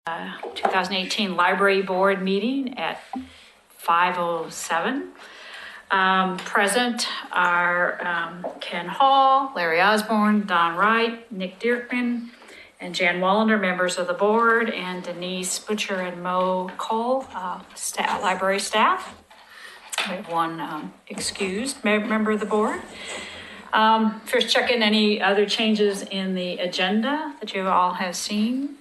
2018 Library Board meeting at 5:07. Present are Ken Hall, Larry Osborne, Don Wright, Nick Dierkman, and Jan Wallander, members of the board, and Denise Butcher and Mo Cole, library staff. We have one excused member of the board. First, check in any other changes in the agenda that you all have seen.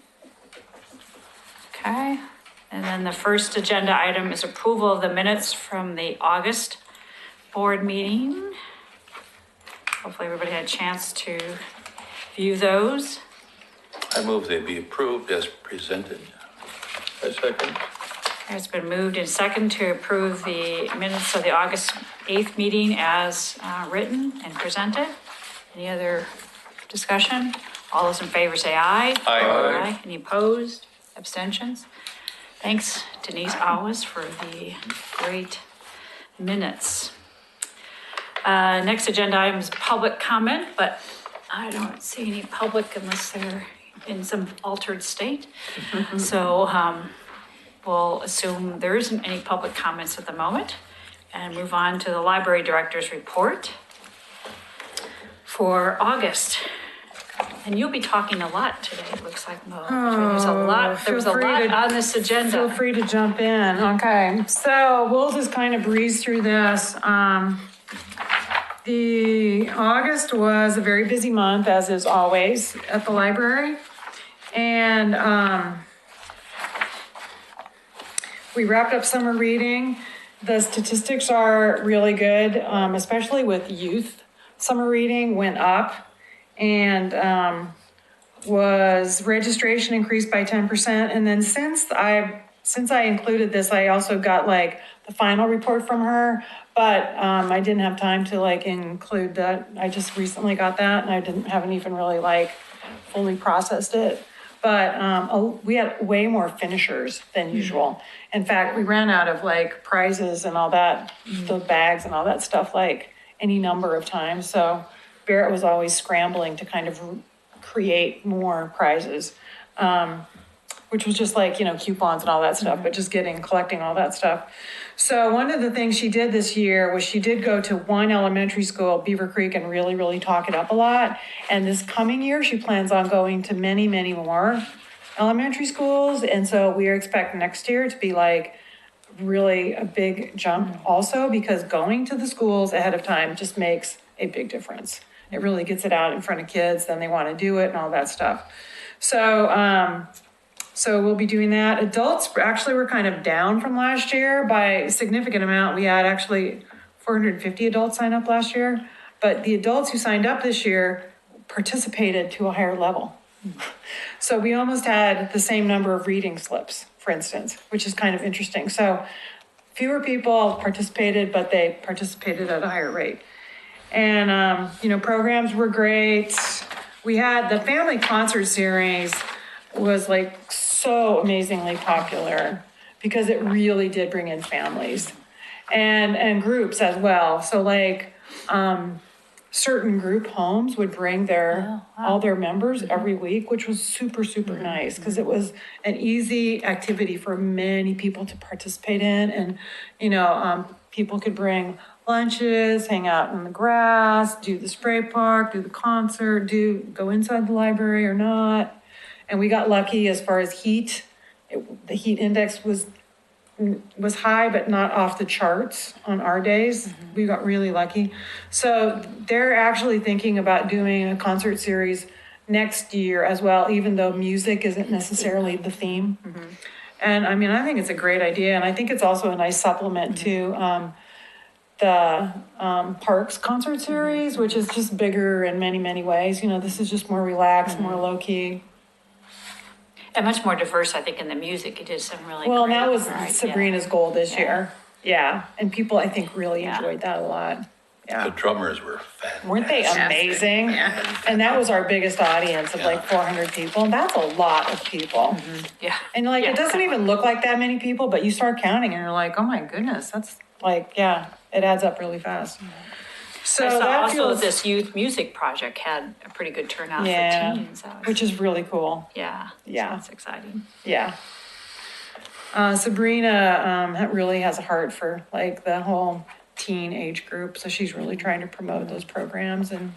Okay, and then the first agenda item is approval of the minutes from the August board meeting. Hopefully everybody had a chance to view those. I move they be approved as presented. I second. It's been moved and second to approve the minutes of the August 8th meeting as written and presented. Any other discussion? All those in favor say aye. Aye. Any opposed? Abstentions? Thanks, Denise Alves, for the great minutes. Next agenda item is public comment, but I don't see any public unless they're in some altered state. So we'll assume there isn't any public comments at the moment and move on to the library director's report for August. And you'll be talking a lot today, it looks like, Mo. There was a lot on this agenda. Feel free to jump in. Okay, so we'll just kind of breeze through this. The August was a very busy month, as is always at the library. And we wrapped up summer reading. The statistics are really good, especially with youth. Summer reading went up. And was registration increased by 10%. And then since I included this, I also got like the final report from her, but I didn't have time to like include that. I just recently got that and I haven't even really like fully processed it. But we had way more finishers than usual. In fact, we ran out of like prizes and all that, the bags and all that stuff, like any number of times. So Barrett was always scrambling to kind of create more prizes, which was just like, coupons and all that stuff, but just collecting all that stuff. So one of the things she did this year was she did go to one elementary school, Beaver Creek, and really, really talk it up a lot. And this coming year, she plans on going to many, many more elementary schools. And so we expect next year to be like really a big jump also, because going to the schools ahead of time just makes a big difference. It really gets it out in front of kids, then they want to do it and all that stuff. So, so we'll be doing that. Adults actually were kind of down from last year by a significant amount. We had actually 450 adults sign up last year, but the adults who signed up this year participated to a higher level. So we almost had the same number of reading slips, for instance, which is kind of interesting. So fewer people participated, but they participated at a higher rate. And, programs were great. We had the family concert series was like so amazingly popular because it really did bring in families and groups as well. So like certain group homes would bring all their members every week, which was super, super nice because it was an easy activity for many people to participate in. And, people could bring lunches, hang out in the grass, do the spray park, do the concert, go inside the library or not. And we got lucky as far as heat. The heat index was high, but not off the charts on our days. We got really lucky. So they're actually thinking about doing a concert series next year as well, even though music isn't necessarily the theme. And I mean, I think it's a great idea. And I think it's also a nice supplement to the Parks concert series, which is just bigger in many, many ways. This is just more relaxed, more low key. And much more diverse, I think, in the music. It is some really Well, great, that was right? Sabrina's goal this year. Yeah. And people, I think, really enjoyed that a lot. The Yeah. drummers were fantastic. Weren't they amazing? Yeah. And that was our biggest audience of like 400 people. And that's a lot of people. Yeah. And like, Yeah, it doesn't even look like that many people, but you start counting and you're like, oh my goodness, that's like, yeah, it adds up really fast. So I saw that also feels, this youth music project had a pretty good turnout Yeah, for teens. That was- which is really cool. Yeah. Yeah. So that's exciting. Yeah. Sabrina really has a heart for like the whole teen age group, so she's really trying to promote those programs and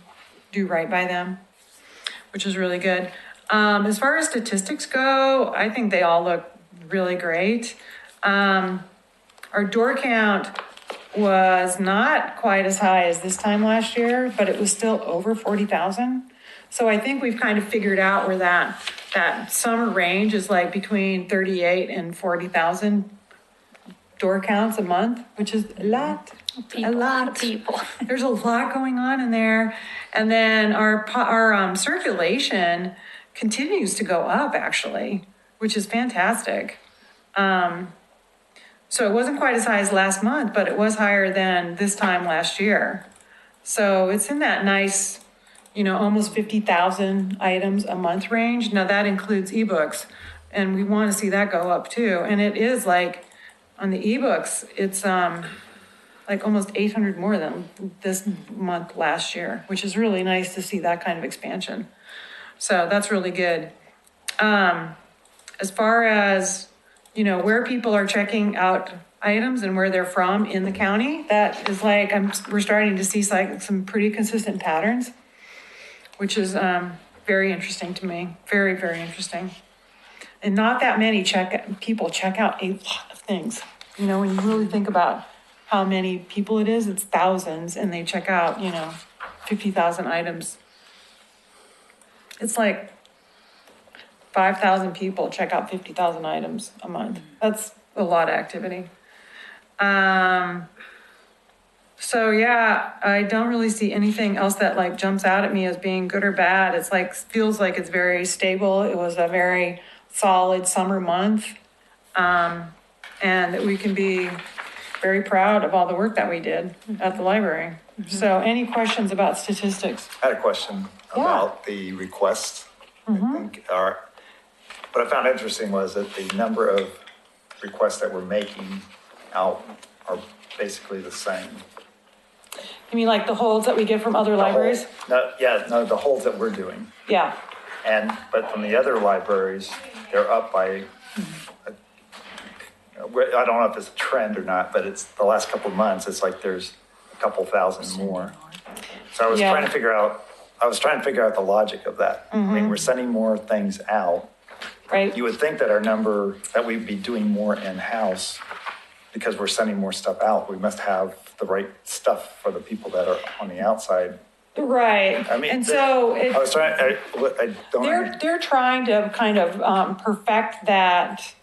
do right by them, which is really good. As far as statistics go, I think they all look really great. Our door count was not quite as high as this time last year, but it was still over 40,000. So I think we've kind of figured out where that summer range is like between 38 and 40,000 door counts a month, which is a lot. People, a lot of people. There's a lot going on in there. And then our circulation continues to go up actually, which is fantastic. So it wasn't quite as high as last month, but it was higher than this time last year. So it's in that nice, almost 50,000 items a month range. Now that includes ebooks, and we want to see that go up too. And it is like, on the ebooks, it's like almost 800 more than this month last year, which is really nice to see that kind of expansion. So that's really good. As far as, where people are checking out items and where they're from in the county, that is like, we're starting to see like some pretty consistent patterns, which is very interesting to me. Very, very interesting. And not that many people check out a lot of things. When you really think about how many people it is, it's thousands, and they check out, 50,000 items. It's like 5,000 people check out 50,000 items a month. That's a lot of activity. So yeah, I don't really see anything else that like jumps out at me as being good or bad. It's like, feels like it's very stable. It was a very solid summer month. And that we can be very proud of all the work that we did at the library. So any questions about statistics? I had a question about the requests. I think what I found interesting was that the number of requests that we're making out are basically the same. You mean like the holds that we get from other libraries? The holds that we're doing. Yeah. But from the other libraries, they're up by, I don't know if it's a trend or not, but it's the last couple of months, it's like there's a couple thousand more. So I was Yeah. trying to figure out the logic of that. I mean, we're sending more things out. Right. You would think that our number, that we'd be doing more in-house because we're sending more stuff out. We must have the right stuff for the people that are on the outside. Right. I mean, and so I was trying, I don't. they're trying to kind of perfect that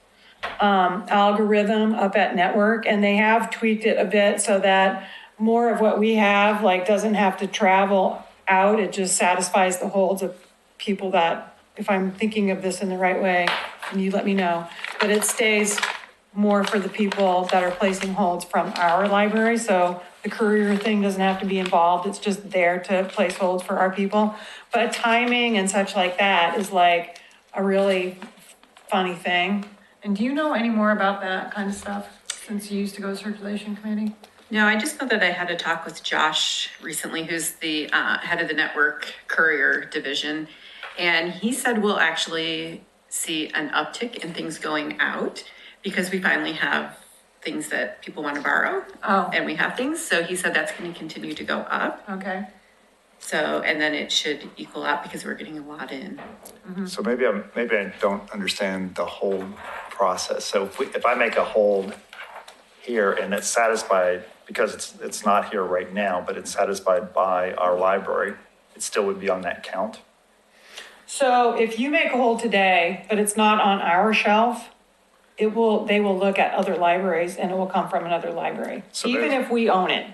algorithm up at Network, and they have tweaked it a bit so that more of what we have like doesn't have to travel out. It just satisfies the holds of people that, if I'm thinking of this in the right way, and you let me know, but it stays more for the people that are placing holds from our library. So the courier thing doesn't have to be involved. It's just there to place holds for our people. But timing and such like that is like a really funny thing. And do you know any more about that kind of stuff since you used to go to circulation committee? No, I just know that I had a talk with Josh recently, who's the head of the network courier division. And he said we'll actually see an uptick in things going out because we finally have things that people want to borrow. Oh. And we have things. So he said that's going to continue to go up. Okay. So, and then it should equal out because we're getting a lot in. So maybe I don't understand the hold process. So if I make a hold here and it's satisfied because it's not here right now, but it's satisfied by our library, it still would be on that count. So if you make a hold today, but it's not on our shelf, they will look at other libraries and it will come from another library, So even there's- if we own it.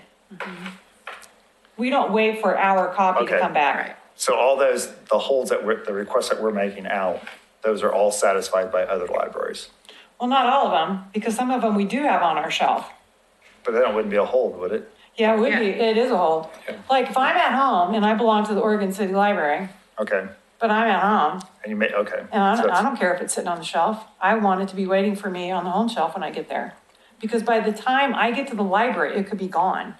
We don't wait for our copy to Okay. come back. Right. So all the holds the requests that we're making out, those are all satisfied by other libraries. Well, not all of them, because some of them we do have on our shelf. But then it wouldn't be a hold, would it? Yeah, it would be, Yeah. it is a hold. Like if I'm at home and I belong to the Oregon City Library, Okay. but I'm at home And you may, okay. and So I it's- don't care if it's sitting on the shelf. I want it to be waiting for me on the home shelf when I get there. Because by the time I get to the library, it could be gone,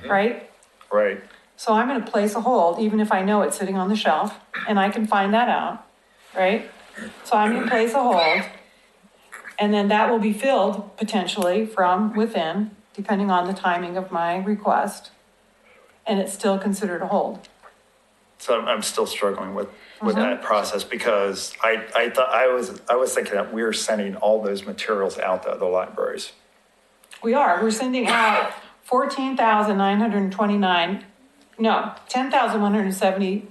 right? Right. So I'm gonna place a hold, even if I know it's sitting on the shelf, and I can find that out, right? So I'm gonna place a hold, and then that will be filled potentially from within, depending on the timing of my request. And it's still considered a hold. So I'm still struggling with that process because I thought, I was thinking that we're sending all those materials out to other libraries. We're sending out 14,929, no, 10,170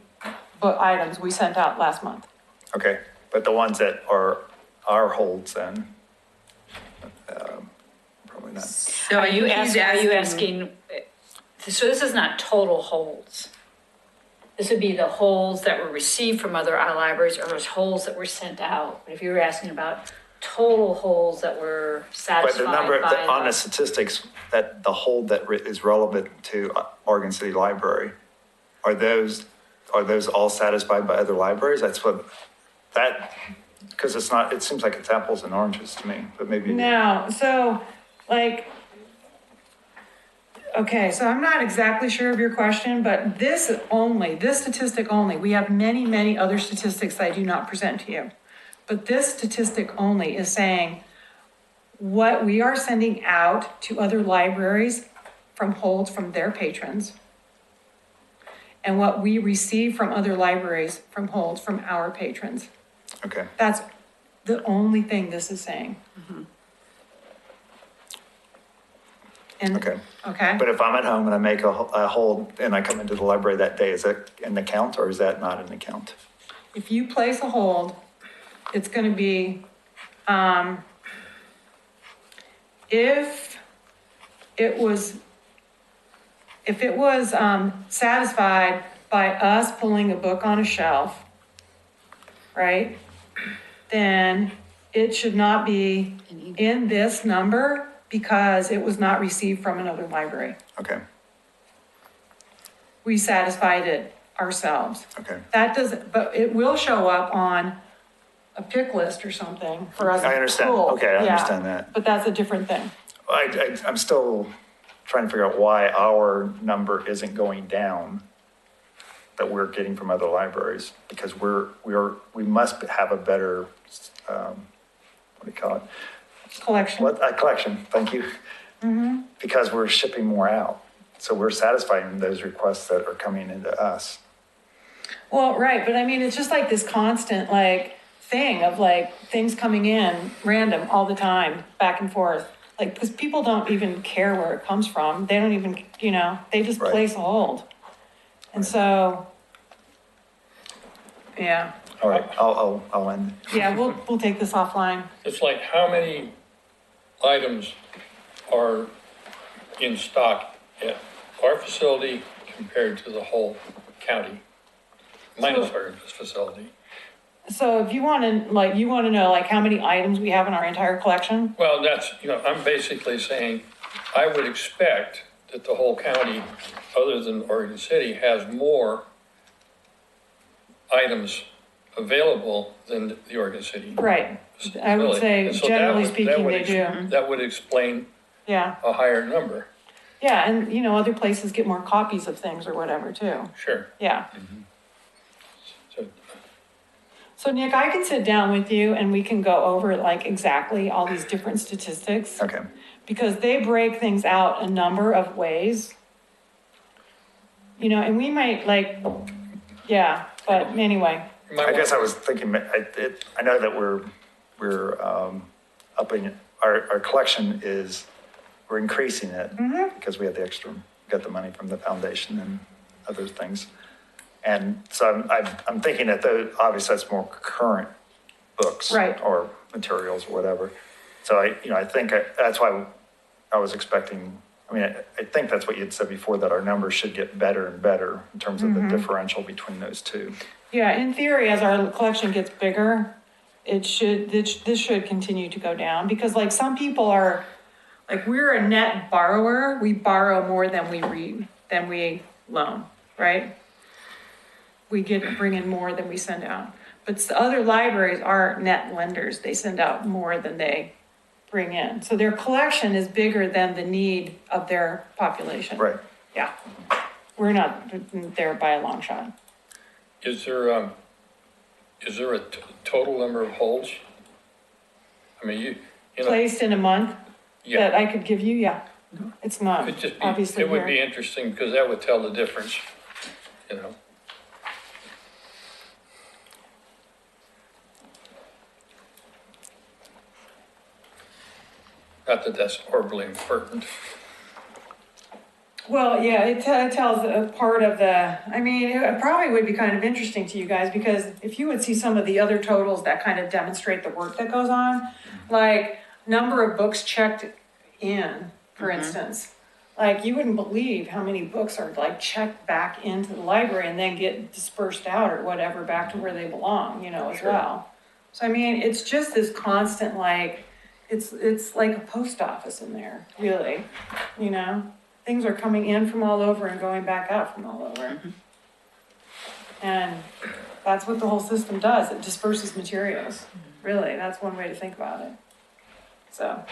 book items we sent out last month. Okay, but the ones that are our holds then, probably not. So Are you he's asking, so this is not total holds? This would be the holds that were received from other libraries or those holds that were sent out. But if you were asking about total holds that were But satisfied the number, by on the statistics, that the hold that is relevant to Oregon City Library, are those all satisfied by other libraries? That's what, because it's not, it seems like it's apples and oranges to me, but maybe. No, so like, okay, so I'm not exactly sure of your question, but this statistic only, we have many, many other statistics that I do not present to you. But this statistic only is saying what we are sending out to other libraries from holds from their patrons and what we receive from other libraries from holds from our patrons. Okay, That's the only thing this is saying. And, okay. okay? But if I'm at home and I make a hold and I come into the library that day, is that an account or is that not an account? If you place a hold, it's gonna be, if it was satisfied by us pulling a book on a shelf, right? Then it should not be in this number because it was not received from another library. Okay, We satisfied it ourselves. okay. That doesn't, but it will show up on a pick list or something for us to I understand. pull. Okay, I Yeah, understand that. But that's a different thing. I'm still trying to figure out why our number isn't going down that we're getting from other libraries, because we must have a better, what do you call it? Collection. A collection, thank you. Because we're shipping more out. So we're satisfying those requests that are coming into us. Well, right, but I mean, it's just like this constant like thing of like things coming in random all the time, back and forth. Like, because people don't even care where it comes from. They don't even, they just Right. place a hold. And so, yeah, All right, I'll end. yeah, we'll take this offline. It's like how many items are in stock at our facility compared to the whole county, minus our facility? So if you want to, know like how many items we have in our entire collection? Well, that's, I'm basically saying, I would expect that the whole county, other than Oregon City, has more items available than the Oregon City. Right. I would facility. say, And so that generally would- speaking, would they ex- do. That would explain Yeah. a higher number, Yeah, and other places get more copies of things or whatever too. sure. Yeah. So, So Nick, I can sit down with you and we can go over like exactly all these different statistics. Okay, Because they break things out a number of ways. And we might but anyway, you might I guess want- I was thinking, I know that we're upping, our collection we're increasing it because we had got the money from the foundation and other things. And so I'm thinking that obviously that's more current books. Right. Or materials or whatever. So I think that's why I was expecting, I think that's what you had said before, that our numbers should get better and better in terms of the differential between those two. yeah, in theory, as our collection gets bigger, this should continue to go down because like some people are, like we're a net borrower. We borrow more than we loan, right? We bring in more than we send out. But the other libraries are net lenders. They send out more than they bring in. So their collection is bigger than the need of their population. Right. Yeah. We're not there by a long shot. Is there a total number of holds? I mean, you know, Placed in a month that yeah, I could give you, yeah. It's not it'd just be, obviously it would be here. interesting because that would tell the difference, you know? Not that that's horribly important. Well, yeah, it tells a part of the, I mean, it probably would be kind of interesting to you guys because if you would see some of the other totals that kind of demonstrate the work that goes on, like number of books checked in, for instance. Like you wouldn't believe how many books are like checked back into the library and then get dispersed out or whatever back to where they belong, you know, as Sure. well. So I mean, it's just this constant like, it's like a post office in there, really, you know? Things are coming in from all over and going back out from all over. And that's what the whole system does. It disperses materials. Really, that's one way to think about it. So,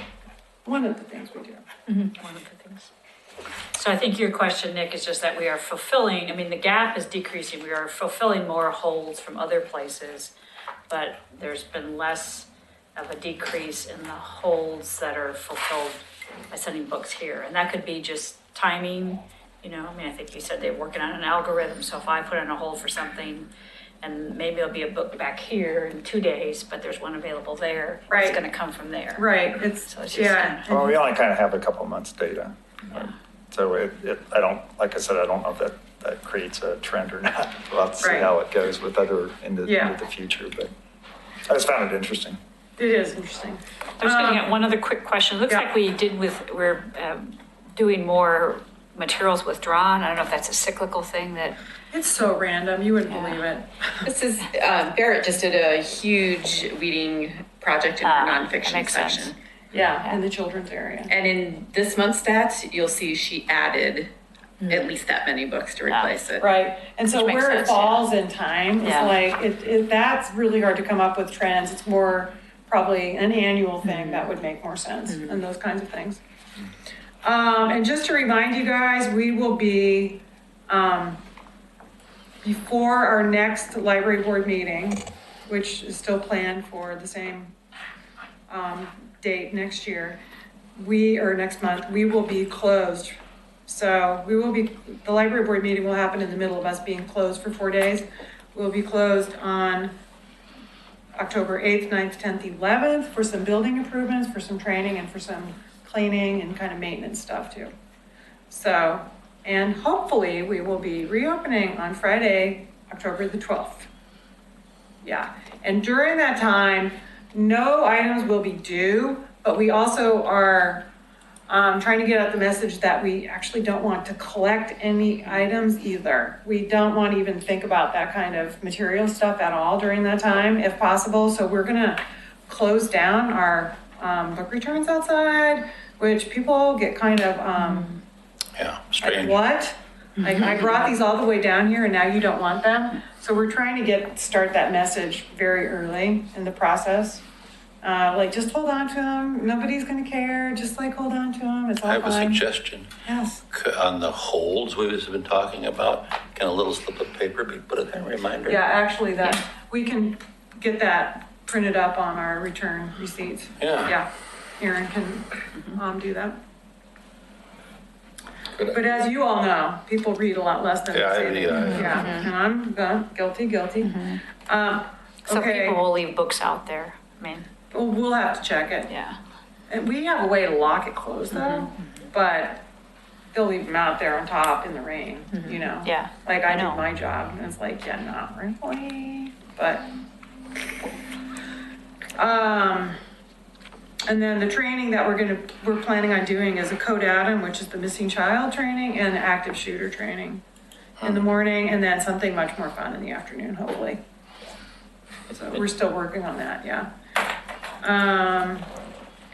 one of the things we do. One of the things. So I think your question, Nick, is just that we are fulfilling, I mean, the gap is decreasing. We are fulfilling more holds from other places, but there's been less of a decrease in the holds that are fulfilled by sending books here. And that could be just timing, you know, I mean, I think you said they're working on an algorithm. So if I put in a hold for something and maybe there'll be a book back here in 2 days, but there's one available there, Right. it's gonna come from there. Right, it's, So it's just yeah. Well, we only kind of have a couple months data. So I don't, like I said, I don't know if that creates a trend or not. We'll have to see Right. how it goes with other into Yeah. the future, but I just found it interesting. It is interesting. I was getting at one other quick question. It looks yeah. like we're doing more materials withdrawn. I don't know if that's a cyclical thing that, It's so random, you wouldn't Yeah. believe it. This is, Barrett just did a huge weeding project in her that nonfiction makes sense. section. Yeah, in the children's area. And in this month's stats, you'll see she added at least that many books to replace it. Right, and so Which makes where it sense, yeah. falls in time is Yeah. like, that's really hard to come up with trends. It's more probably an annual thing that would make more sense and those kinds of things. And just to remind you guys, we will be, before our next library board meeting, which is still planned for the same, date next year, next month, we will be closed. So the library board meeting will happen in the middle of us being closed for 4 days. We'll be closed on October 8th, 9th, 10th, 11th for some building improvements, for some training and for some cleaning and kind of maintenance stuff too. So, and hopefully we will be reopening on Friday, October the 12th. Yeah, and during that time, no items will be due, but we also are trying to get out the message that we actually don't want to collect any items either. We don't want to even think about that kind of material stuff at all during that time, if possible. So we're gonna close down our book returns outside, which people get kind of Yeah, like, strange. what? Like, I brought these all the way down here and now you don't want them? So we're trying to start that message very early in the process. Like, just hold on to them. Nobody's gonna care. Just like, hold on to them. It's all I have a fine. suggestion. Yes. On the holds we've been talking about, can a little slip of paper be put in there, reminder? Yeah, actually, we can get that printed up on our return receipts. Yeah. Yeah, Erin can, do that. Good. But as you all know, people read a lot less than they Yeah, I say they read, do. Yeah, and I'm guilty. some Okay. people will leave books out there. I mean, Well, we'll have to check it. yeah. And we have a way to lock it closed though, but they'll leave them out there on top in the rain, you know? Yeah, Like I I know. did my job and it's like, yeah, not really, but. And then the training that we're planning on doing is a Code Adam, which is the missing child training, and active shooter training in the morning, and then something much more fun in the afternoon, hopefully. So we're still working on that, yeah.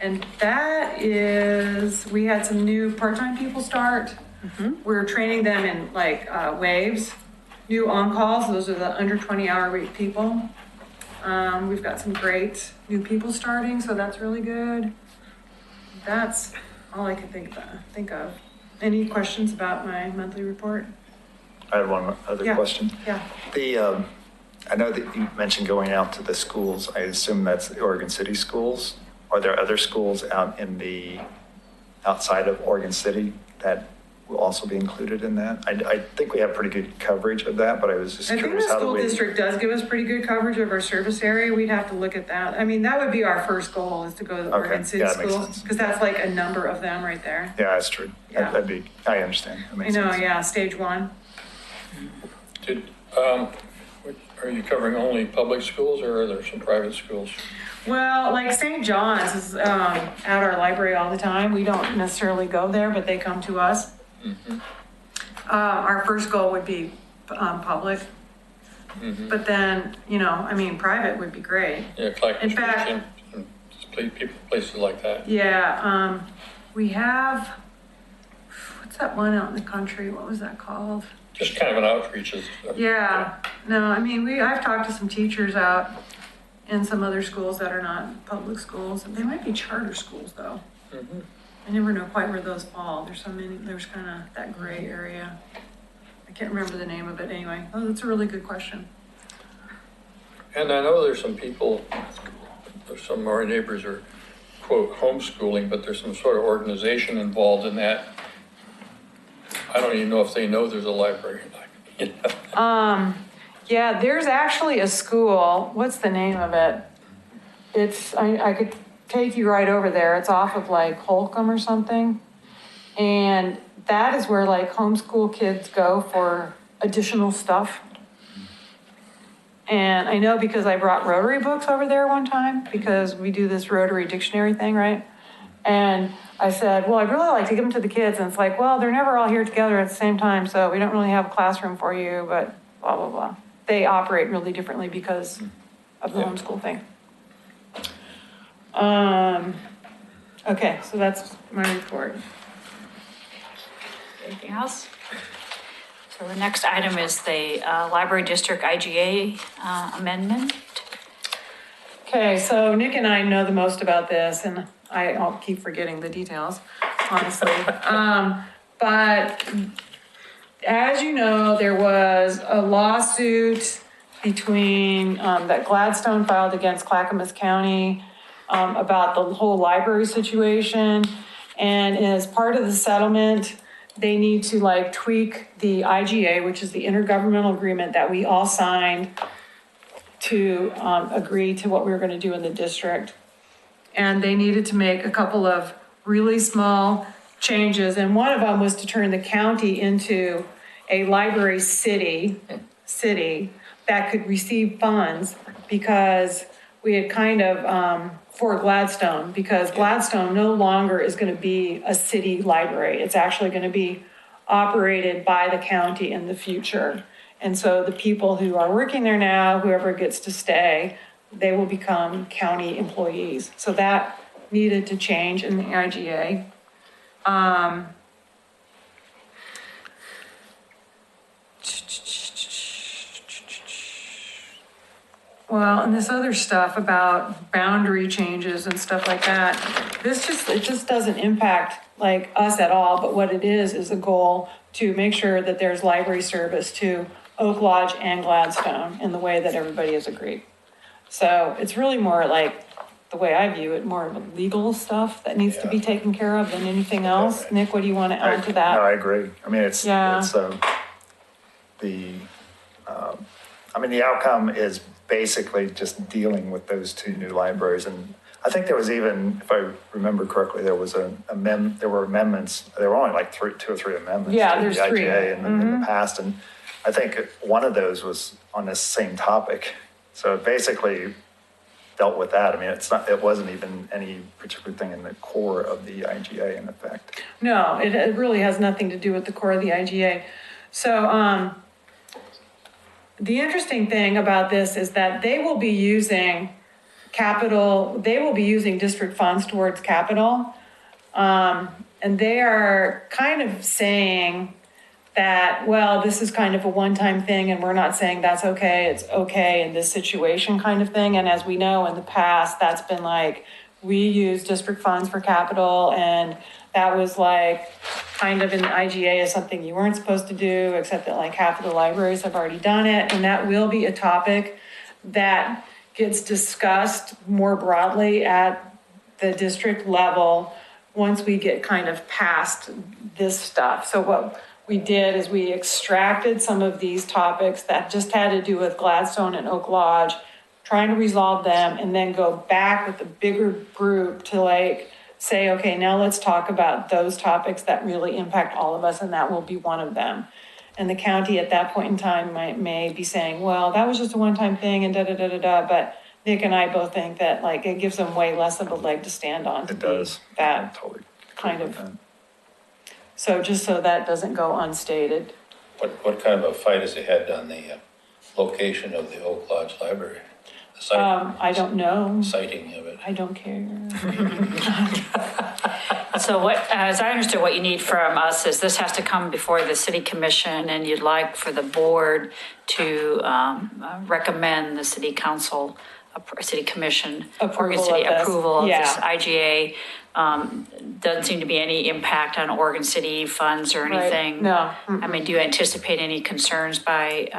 And that is, we had some new part-time people start. We're training them in like waves, new on-calls. Those are the under 20-hour week people. We've got some great new people starting, so that's really good. That's all I can think of. Any questions about my monthly report? I had one other Yeah. question. Yeah. I know that you mentioned going out to the schools. I assume that's the Oregon City schools. Are there other schools outside of Oregon City that will also be included in that? I think we have pretty good coverage of that, but I was just I think the curious, how do school we? district does give us pretty good coverage of our service area. We'd have to look at that. I mean, that would be our first goal, is to go to the Okay. Oregon City Yeah, that makes schools. sense. Because that's like a number of them right there. Yeah, that's true. Yeah. I understand. That I makes know, sense. yeah, stage one. Did, are you covering only public schools or are there some private schools? Well, like St. John's is at our library all the time. We don't necessarily go there, but they come to us. Our first goal would be public. But then, I mean, private would be great. Yeah, Clackamas In fact- Christian, and places like that. Yeah, we have, what's that one out in the country? What was that called? Just kind of an outreach is. Yeah, no, I mean, I've talked to some teachers out in some other schools that are not public schools. They might be charter schools, though. I never know quite where those fall. There's there's kind of that gray area. I can't remember the name of it anyway. Oh, that's a really good question. And I know there's some people, some of our neighbors are, quote, homeschooling, but there's some sort of organization involved in that. I don't even know if they know there's a library. Yeah, there's actually a school. What's the name of it? I could take you right over there. It's off of like Holcomb or something. And that is where like homeschool kids go for additional stuff. And I know because I brought Rotary books over there one time, because we do this Rotary dictionary thing, right? And I said, well, I'd really like to give them to the kids. And it's like, well, they're never all here together at the same time, so we don't really have a classroom for you, but blah, blah, blah. They operate really differently because of the Yeah. homeschool thing. Okay, so that's my report. Anything else? So the next item is the Library District IGA amendment. Okay, so Nick and I know the most about this, and I'll keep forgetting the details, honestly. But as you know, there was a lawsuit between, that Gladstone filed against Clackamas County about the whole library situation. And as part of the settlement, they need to like tweak the IGA, which is the intergovernmental agreement that we all signed to agree to what we were going to do in the district. And they needed to make a couple of really small changes. And one of them was to turn the county into a library city that could receive funds, because we had kind of, for Gladstone, because Gladstone no longer is going to be a city library. It's actually going to be operated by the county in the future. And so the people who are working there now, whoever gets to stay, they will become county employees. So that needed to change in the IGA. Well, and this other stuff about boundary changes and stuff like that, it just doesn't impact like us at all, but what it is a goal to make sure that there's library service to Oak Lodge and Gladstone in the way that everybody has agreed. So it's really more like, the way I view it, more of a legal stuff that needs to be taken care of than anything else. Nick, what do you want to add to that? No, I agree. I mean, Yeah. the outcome is basically just dealing with those two new libraries. And I think there was even, if I remember correctly, there were amendments. There were only like two or three amendments. Yeah, to there's the three. IGA in the past. And I think one of those was on this same topic. So it basically dealt with that. I mean, it wasn't even any particular thing in the core of the IGA in effect. No, it really has nothing to do with the core of the IGA. So, the interesting thing about this is that they will be using district funds towards capital. And they are kind of saying that, well, this is kind of a one-time thing and we're not saying that's okay, it's okay in this situation kind of thing. And as we know in the past, that's been like we use district funds for capital, and that was like kind of in the IGA as something you weren't supposed to do, except that like half of the libraries have already done it, and that will be a topic that gets discussed more broadly at the district level once we get kind of past this stuff. So what we did is we extracted some of these topics that just had to do with Gladstone and Oak Lodge, trying to resolve them, and then go back with a bigger group to like say, okay, now let's talk about those topics that really impact all of us, and that will be one of them. And the county at that point in time may be saying, well, that was just a one-time thing and da-da-da-da-da, but Nick and I both think that like it gives them way less of a leg to stand on to It be does. that Totally. kind of. So just so that doesn't go unstated. What kind of a fight has he had on the location of the Oak Lodge Library? The I don't know. sighting of it? I don't care. So what, as I understood, what you need from us is this has to come before the city commission, and you'd like for the board to recommend the city council, city commission, Oregon Approval City of this. approval of this Yeah. IGA. Doesn't seem to be any impact on Oregon City funds or Right. anything. No. I mean, do you anticipate any concerns by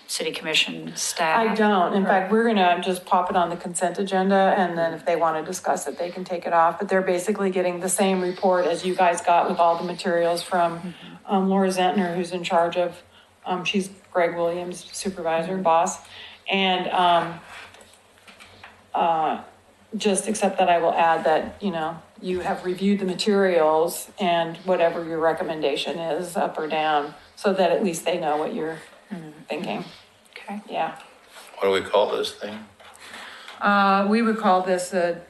city commission staff? I don't. In fact, we're gonna just pop it on the consent agenda, and then if they want to discuss it, they can take it off. But they're basically getting the same report as you guys got with all the materials from Laura Zentner, who's in charge of, she's Greg Williams' supervisor, boss. And just except that I will add that, you know, you have reviewed the materials and whatever your recommendation is, up or down, so that at least they know what you're thinking. Okay. Yeah. What do we call this thing? We would call this a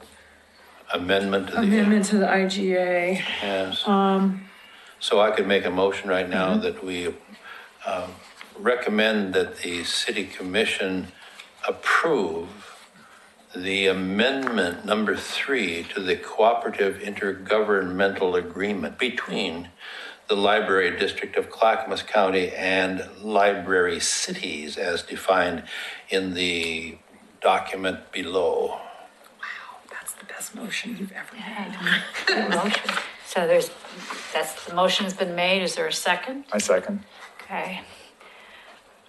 Amendment to the. amendment to the IGA. Yes. So I could make a motion right now that we recommend that the city commission approve the amendment number 3 to the cooperative intergovernmental agreement between the Library District of Clackamas County and library cities as defined in the document below. That's the best motion you've ever made. Good motion. So the motion's been made. Is there a second? I second. Okay.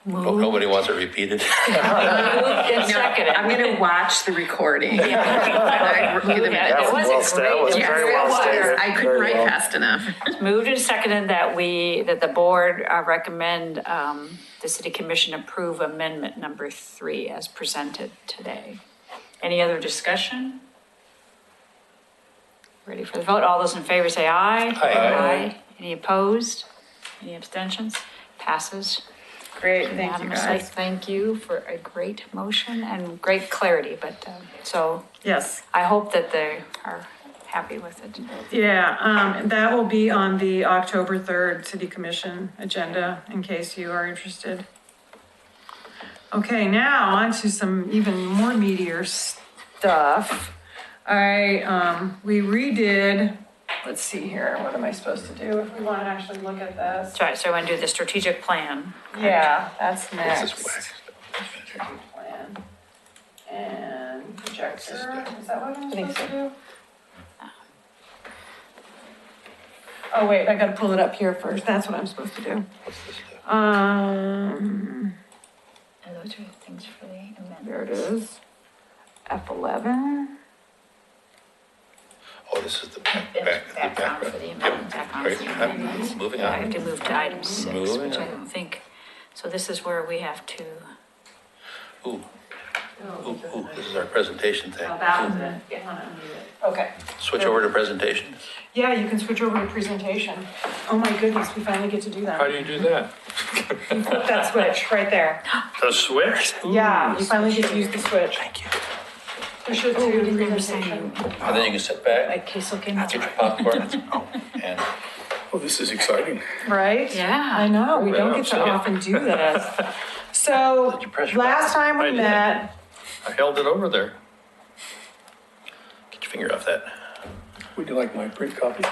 Nobody wants it repeated. Moved and No, seconded. I'm gonna watch the recording. Yeah, it was Well a stated. great. Was very well stated. I couldn't Very write well. fast enough. Moved and seconded that the board recommend the city commission approve amendment number 3 as presented today. Any other discussion? Ready for the vote? All those in favor say aye. Aye. Any opposed? Any abstentions? Passes. Great, thank you Unanimously. guys. Thank you for a great motion and great clarity, but, so Yes. I hope that they are happy with it. Yeah, that will be on the October 3rd City Commission agenda, in case you are interested. Okay, now on to some even more meatier stuff. We redid, let's see here, what am I supposed to do if we want to actually look at this? Sorry, so I want to do the strategic plan. Yeah, that's next. This is wax. Strategic plan. And projector, is that what I'm supposed to do? Oh, wait, I gotta pull it up here first, that's what I'm supposed to do. What's this stuff? And those are things for the amendment. There it is. F11. Oh, this is the Background for the amendment, background for the Right. amendments. Moving I have on. to move to item 6, Moving which I on. don't think, so this is where we have to, Ooh, this is our presentation thing. Oh, that was it. Get on it. Okay. Switch over to presentation. Yeah, you can switch over to presentation. Oh my goodness, we finally get to do How that. do you do that? You flip that switch right there. The switch? Yeah, you finally get to use the switch. Thank you. Push it oh, we to didn't understand presentation. you. And then you can sit back, Like Queso came out. get your popcorn, and Oh, this is exciting. Right? Yeah. I know, we don't Yeah, get to so- often do this. So, Did you press your last time I we did. met, I held it over there. get your finger off that. Would you like my print copy?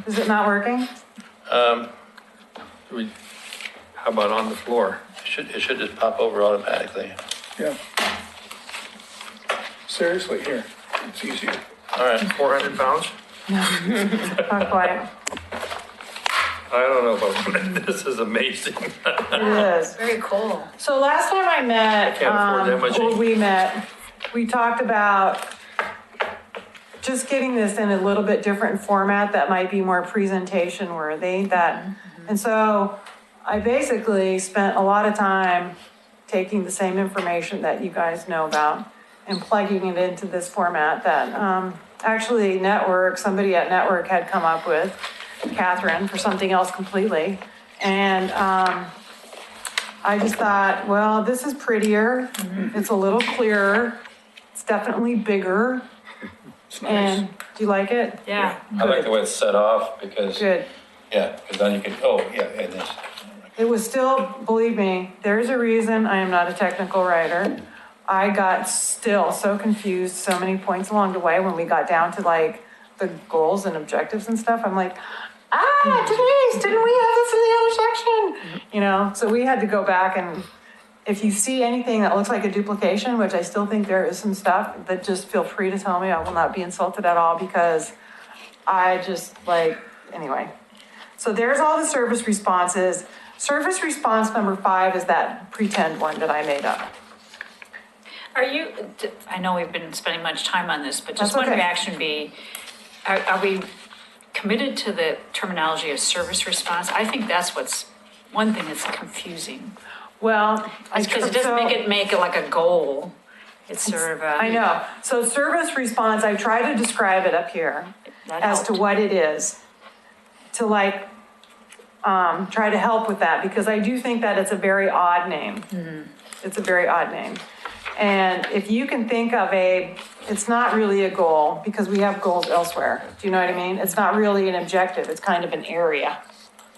is it not working? How about on the floor? It should just pop over automatically. Yeah. Seriously, here, it's easier. All right. 400 pounds? Not quite. I don't know about, this is amazing. It is. Very cool. So last time I met, can't afford that much or ink. we met, we talked about just getting this in a little bit different format that might be more presentation worthy, and so I basically spent a lot of time taking the same information that you guys know about and plugging it into this format that, actually somebody at Network had come up with, Catherine, for something else completely. And, I just thought, well, this is prettier, it's a little clearer, it's definitely bigger. It's nice. And do you like it? Yeah. I like the way it's set off because, Good. yeah, because then you can, and this. It was still, believe me, there's a reason I am not a technical writer. I got still so confused so many points along the way when we got down to like the goals and objectives and stuff. I'm like, Denise, didn't we have this in the other section? You know, so we had to go back, and if you see anything that looks like a duplication, which I still think there is some stuff, that just feel free to tell me. I will not be insulted at all, because I just anyway. So there's all the service responses. Service response number 5 is that pretend one that I made up. I know we've been spending much time on this, but just That's one okay. reaction be, are we committed to the terminology of service response? I think that's one thing that's confusing. Well, Because it doesn't make it like a goal. It's sort of a. I know. So service response, I try to describe it up here That as to helped. what it is, to try to help with that, because I do think that it's a very odd name. It's a very odd name. And if you can think of it's not really a goal, because we have goals elsewhere. Do you know what I mean? It's not really an objective. It's kind of an area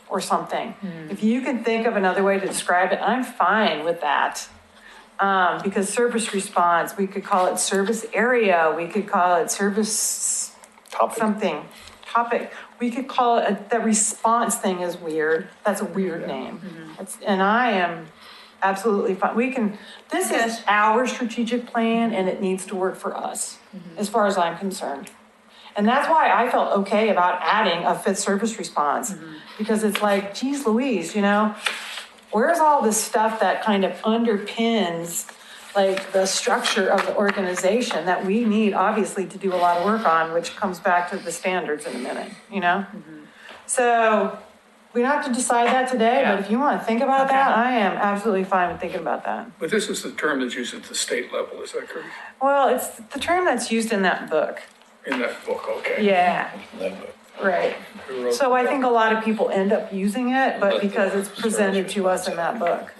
or something. If you can think of another way to describe it, I'm fine with that. Because service response, we could call it service area, we could call it service topic. We could call it, the response thing is weird. That's a weird name. And I am absolutely fine. This is our strategic plan, and it needs to work for us, as far as I'm concerned. And that's why I felt okay about adding a 5th service response, because it's like, geez Louise, where's all this stuff that kind of underpins the structure of the organization that we need, obviously, to do a lot of work on, which comes back to the standards in a minute, So we don't have to decide that today, but if you want to think about that, I am absolutely fine with thinking about that. But this is the term that's used at the state level, is that correct? Well, it's the term that's used in that book. In that book, okay. Yeah, right. Who wrote So I think a lot of people end up using it, but because it's presented to us in that book,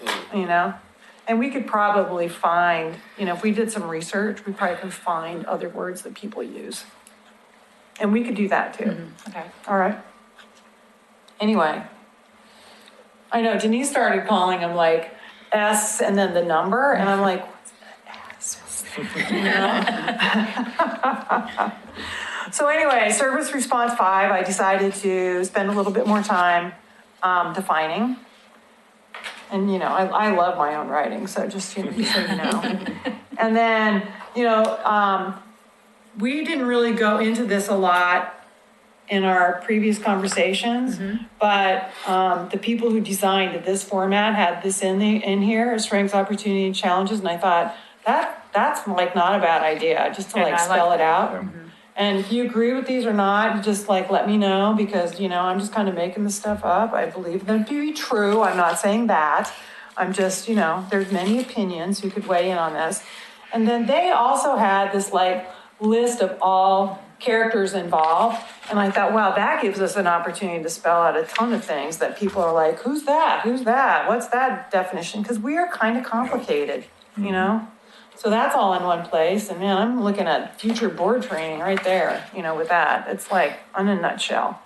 And we could probably find, if we did some research, we probably could find other words that people use. And we could do that too. Okay. All right. Anyway, I know Denise started calling them S and then the number, and I'm like, what's an S? So anyway, service response 5, I decided to spend a little bit more time defining. And, I love my own writing, so just, so you know. And then, we didn't really go into this a lot in our previous conversations, but the people who designed this format had this in here, strengths, opportunity, and challenges, and I thought, that's not a bad idea, just to I like spell it that. out. And if you agree with these or not, just let me know, because, I'm just kind of making this stuff up. I believe them to be true. I'm not saying that. I'm just, there's many opinions who could weigh in on this. And then they also had this list of all characters involved. And I thought, wow, that gives us an opportunity to spell out a ton of things that people are like, who's that? Who's that? What's that definition? Because we are kind of complicated, So that's all in one place. And man, I'm looking at future board training right there, with that. It's in a nutshell.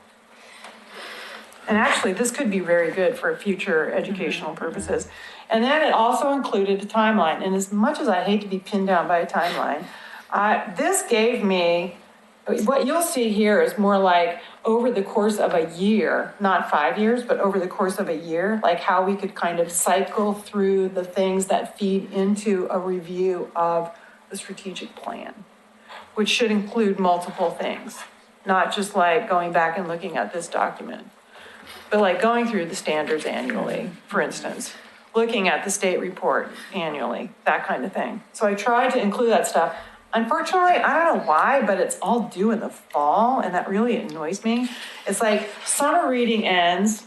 And actually, this could be very good for future educational purposes. And then it also included a timeline. And as much as I hate to be pinned down by a timeline, this gave me, what you'll see here is more over the course of a year, not 5 years, but over the course of a year, how we could kind of cycle through the things that feed into a review of the strategic plan. which should include multiple things, not just like going back and looking at this document, but like going through the standards annually, for instance, looking at the state report annually, that kind of thing. So I tried to include that stuff. Unfortunately, I don't know why, but it's all due in the fall, and that really annoys me. It's like summer reading ends.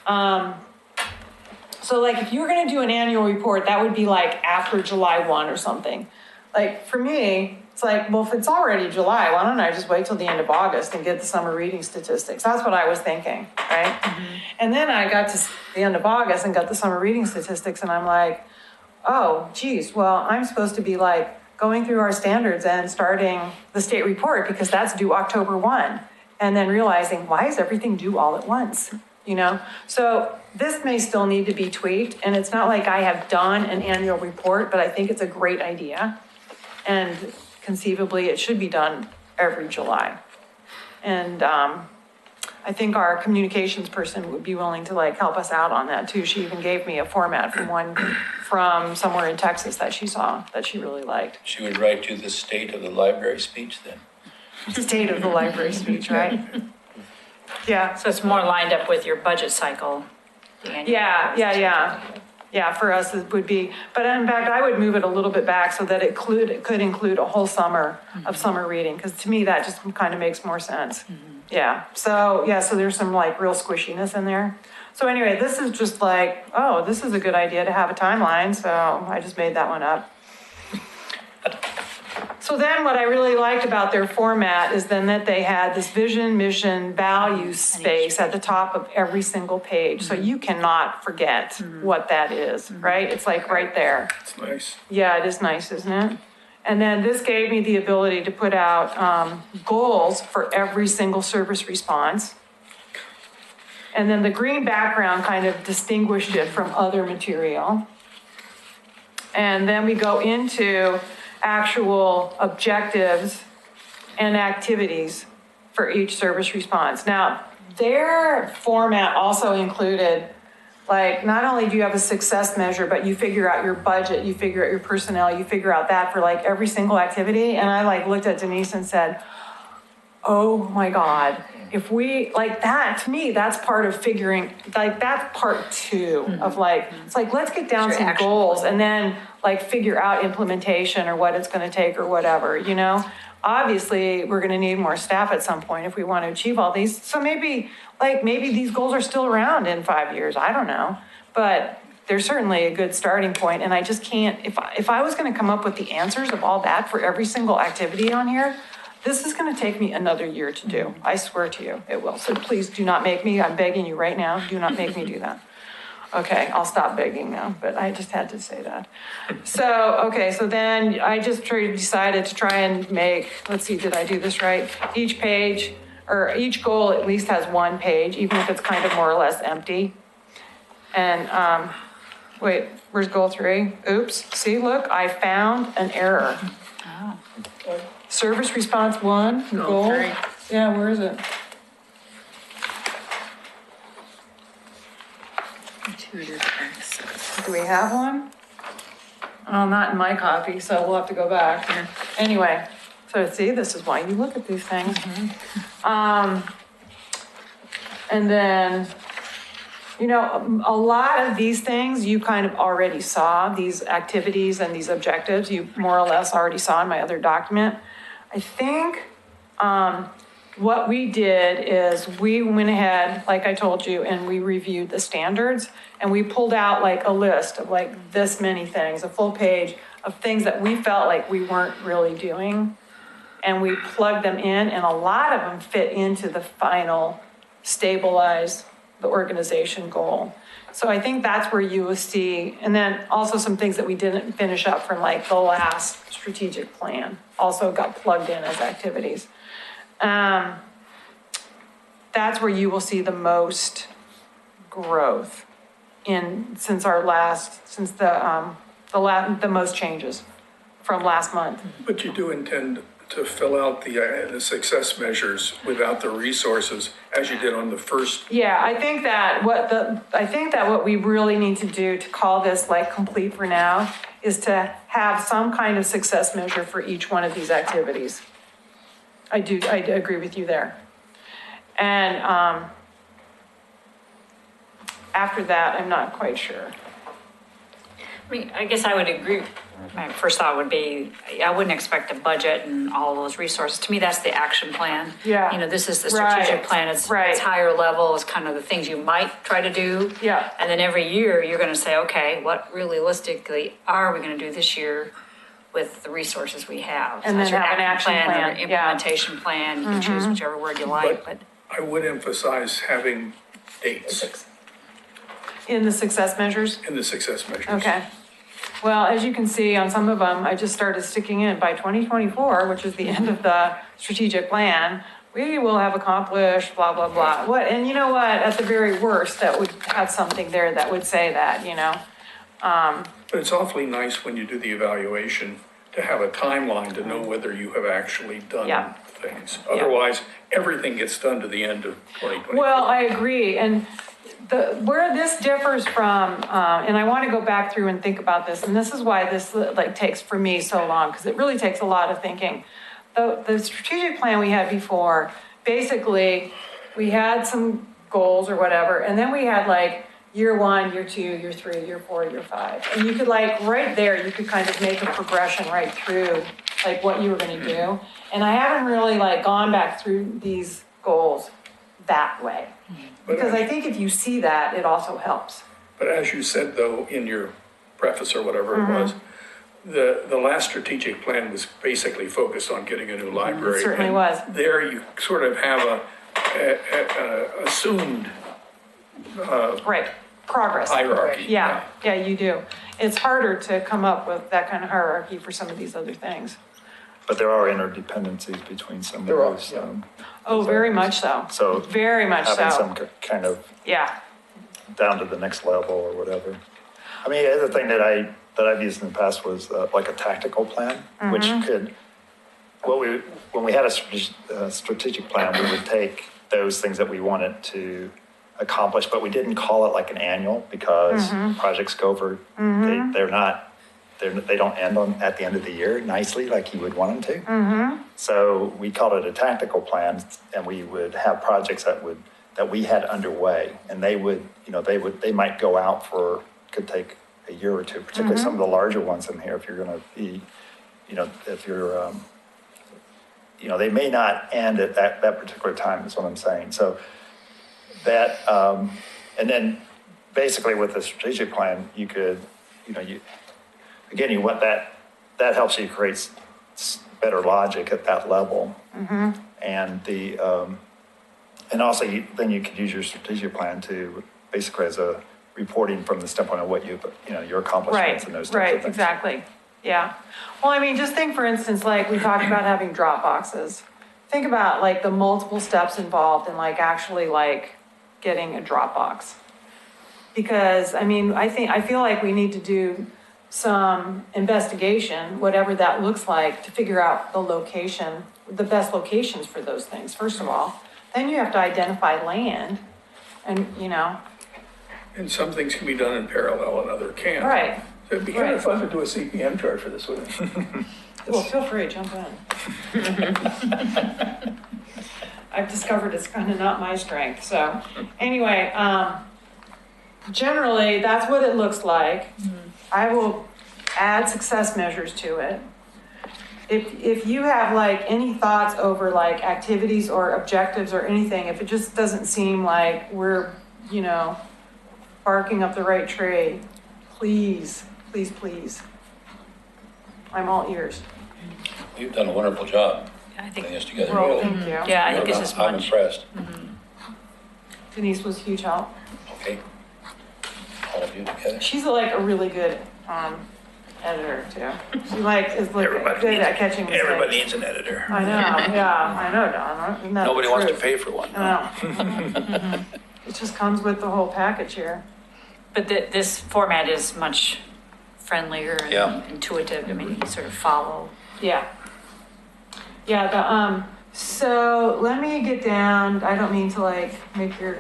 So like if you were gonna do an annual report, that would be like after July 1 or something. Like for me, it's like, well, if it's already July, why don't I just wait till the end of August and get the summer reading statistics? That's what I was thinking, right? And then I got to the end of August and got the summer reading statistics, and I'm like, oh, geez, well, I'm supposed to be like going through our standards and starting the state report because that's due October 1. And then realizing, why is everything due all at once? You know, so this may still need to be tweaked, and it's not like I have done an annual report, but I think it's a great idea. And conceivably, it should be done every July. And I think our communications person would be willing to like help us out on that too. She even gave me a format from somewhere in Texas that she saw that she really liked. She would write you the state of the library speech then. State of the library speech, right? Yeah. So it's more lined up with your budget cycle. the annual Yeah, for us it would be, but in fact, I would move it a little bit back so that it could include a whole summer of summer reading, because to me, that just kind of makes more sense. Yeah, so there's some like real squishiness in there. So anyway, this is just like, oh, this is a good idea to have a timeline, so I just made that one up. So then what I really liked about their format is then that they had this vision, mission, values space at the top of every single page. So you cannot forget what that is, right? It's like right there. It's nice. Yeah, it is nice, isn't it? And then this gave me the ability to put out goals for every single service response. And then the green background kind of distinguished it from other material. And then we go into actual objectives and activities for each service response. Now, their format also included, like, not only do you have a success measure, but you figure out your budget, you figure out your personnel, you figure out that for like every single activity. And I like looked at Denise and said, oh my God, if we, like that, to me, that's part of figuring, like that's part two of like, it's like, let's get down some goals and then like figure out implementation or what it's gonna take or whatever, you know? Obviously, we're gonna need more staff at some point if we wanna achieve all these. So maybe these goals are still around in 5 years, I don't know. But they're certainly a good starting point, and I just can't, if I was gonna come up with the answers of all that for every single activity on here, this is gonna take me another year to do. I swear to you, it will. So please do not make me, I'm begging you right now, do not make me do that. Okay, I'll stop begging now, but I just had to say that. So, okay, so then I just decided to try and make, let's see, did I do this right? Each page, or each goal at least has one page, even if it's kind of more or less empty. And, wait, where's goal 3? Oops, see, look, I found an error. Service response 1, goal. 3. Yeah, where is it? Intuitive access. Do we have one? Oh, not in my copy, so we'll have to go back. Anyway, so see, this is why you look at these things. And then, you know, a lot of these things you kind of already saw, these activities and these objectives, you more or less already saw in my other document. I think what we did is we went ahead, like I told you, and we reviewed the standards, and we pulled out like a list of like this many things, a full page of things that we felt like we weren't really doing. And we plugged them in, and a lot of them fit into the final stabilize the organization goal. So I think that's where you will see, and then also some things that we didn't finish up from like the last strategic plan also got plugged in as activities. That's where you will see the most growth since the most changes from last month. But you do intend to fill out the success measures without the resources as you did on the first. Yeah, I think that what we really need to do to call this like complete for now is to have some kind of success measure for each one of these activities. I agree with you there. And, after that, I'm not quite sure. I mean, I guess I would agree. My first thought would be, I wouldn't expect a budget and all those resources. To me, that's the action plan. Yeah. You know, this is the strategic Right. plan. It's Right. higher level, it's kind of the things you might try to do. Yeah. And then every year, you're gonna say, okay, what realistically are we gonna do this year with the resources we have? And So that's then your have an action Or plan, yeah. Mm-hmm. implementation plan, you can choose whichever word you like, but. I would emphasize having dates In the success measures? in the success measures. Okay. Well, as you can see on some of them, I just started sticking in by 2024, which is the end of the strategic plan. We will have accomplished blah, blah, blah. What, and you know what, at the very worst, that would have something there that would say that, you know? But it's awfully nice when you do the evaluation to have a timeline to know whether you have actually Yeah. done things. Otherwise, everything gets done to the end of 2020. Well, I agree, and where this differs from, and I want to go back through and think about this, and this is why this like takes for me so long, because it really takes a lot of thinking. The strategic plan we had before, basically, we had some goals or whatever, and then we had like year 1, year 2, year 3, year 4, year 5. And you could like, right there, you could kind of make a progression right through, like what you were gonna do. And I haven't really like gone back through these goals that way. Because I think if you see that, it also helps. But as you said, though, in your preface or whatever Mm-hmm. it was, the last strategic plan was basically focused on getting a new library. It certainly And was. there you sort of have a assumed Right, progress. hierarchy. Yeah, you do. It's harder to come up with that kind of hierarchy for some of these other things. But there are interdependencies between some of There are, those. yeah. Oh, very much so. So Very much having so. some kind of Yeah, down to the next level or whatever. I mean, the other thing that I've used in the past was like a tactical plan, which could, when we had a strategic plan, we would take those things that we wanted to accomplish, but we didn't call it like an annual because projects go over, they don't end at the end of the year nicely like you would want them to. So we called it a tactical plan, and we would have projects that we had underway, and they might go out for, could take a year or two, particularly some of the larger ones in here, if you're gonna be, if you're, they may not end at that particular time, is what I'm saying. So that, and then basically with the strategic plan, you could, again, you want that helps you create better logic at that level. And and also then you could use your strategic plan to basically as a reporting from the standpoint of what your accomplishments and those types of right, things. exactly. Yeah. Well, I mean, just think, for instance, like we talked about having drop boxes. Think about like the multiple steps involved in like actually like getting a Dropbox. Because, I mean, I feel like we need to do some investigation, whatever that looks like, to figure out the best locations for those things, first of all. Then you have to identify land and, And some things can be done in parallel and other can't. right. So it'd be kind of Right. fun to do a CPM chart for this, wouldn't it? Well, feel free, jump in. I've discovered it's kind of not my strength, so, anyway, generally, that's what it looks like. I will add success measures to it. If you have like any thoughts over like activities or objectives or anything, if it just doesn't seem like we're, barking up the right tree, please, please, please. I'm all ears. You've done a wonderful job I putting think, this together. Well, Really. thank you. yeah, I think this is I'm much. impressed. Denise was a huge help. Okay. All of you together. She's like a really good editor too. She like is like good at catching mistakes. Everybody needs an editor. I know, yeah, I know, Don. Isn't that the Nobody wants to truth? pay for one. I know. It just comes with the whole package here. But this format is much friendlier Yeah. and intuitive. I mean, you sort of follow. Yeah. Yeah, so let me get down, I don't mean to like make your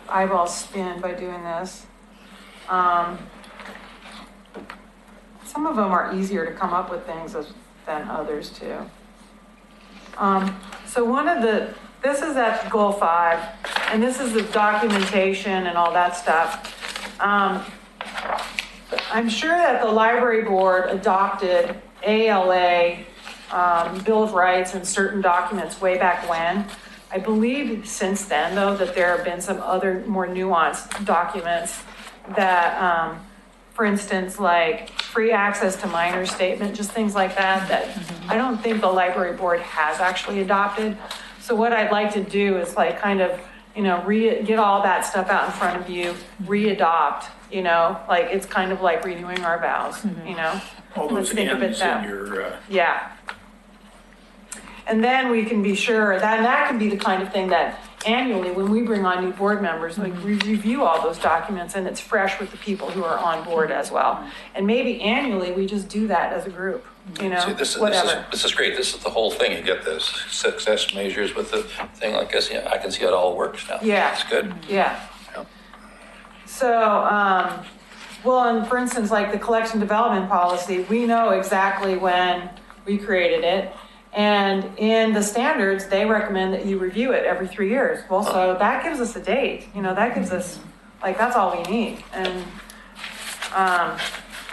eyeballs spin by doing this. Some of them are easier to come up with things than others too. So this is at goal 5, and this is the documentation and all that stuff. I'm sure that the library board adopted ALA, Bill of Rights and certain documents way back when. I believe since then, though, that there have been some other more nuanced documents that, for instance, like free access to minor statement, just things like that, that I don't think the library board has actually adopted. So what I'd like to do is like kind of, get all that stuff out in front of you, re-adopt, like it's kind of like renewing our vows, All Let's those think of it ends in that- your, Yeah. And then we can be sure that can be the kind of thing that annually, when we bring on new board members, like we review all those documents and it's fresh with the people who are on board as well. And maybe annually, we just do that as a group, See, this whatever. is great. This is the whole thing. You get the success measures with the thing like this. Yeah, I can see how it all works now. Yeah. It's good. Yeah. Yep. So, well, and for instance, like the collection development policy, we know exactly when we created it. And in the standards, they recommend that you review it every 3 years. Well, so that gives us a date, that gives us, that's all we need. And,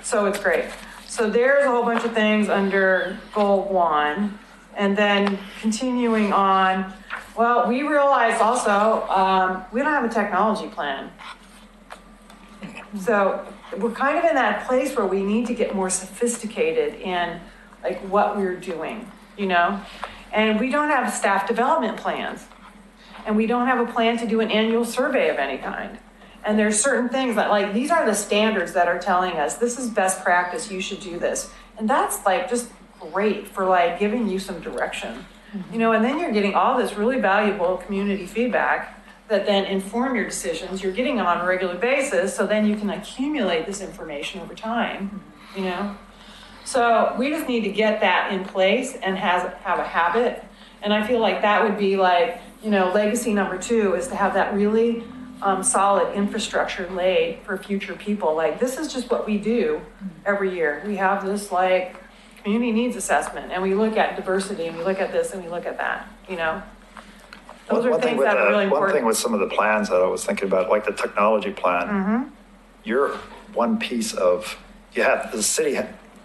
so it's great. So there's a whole bunch of things under goal 1. And then continuing on, well, we realized also, we don't have a technology plan. So we're kind of in that place where we need to get more sophisticated in like what we're doing, and we don't have staff development plans, and we don't have a plan to do an annual survey of any kind. And there's certain things that like, these are the standards that are telling us this is best practice, you should do this. And that's like just great for like giving you some direction, and then you're getting all this really valuable community feedback that then inform your decisions. You're getting them on a regular basis, so then you can accumulate this information over time, So we just need to get that in place and have a habit. And I feel like that would be like, legacy number 2 is to have that really solid infrastructure laid for future people. Like this is just what we do every year. We have this like community needs assessment and we look at diversity and we look at this and we look at that, Those are One thing things with that are really One thing important. with some of the plans that I was thinking about, like the technology plan, you're one piece of, the city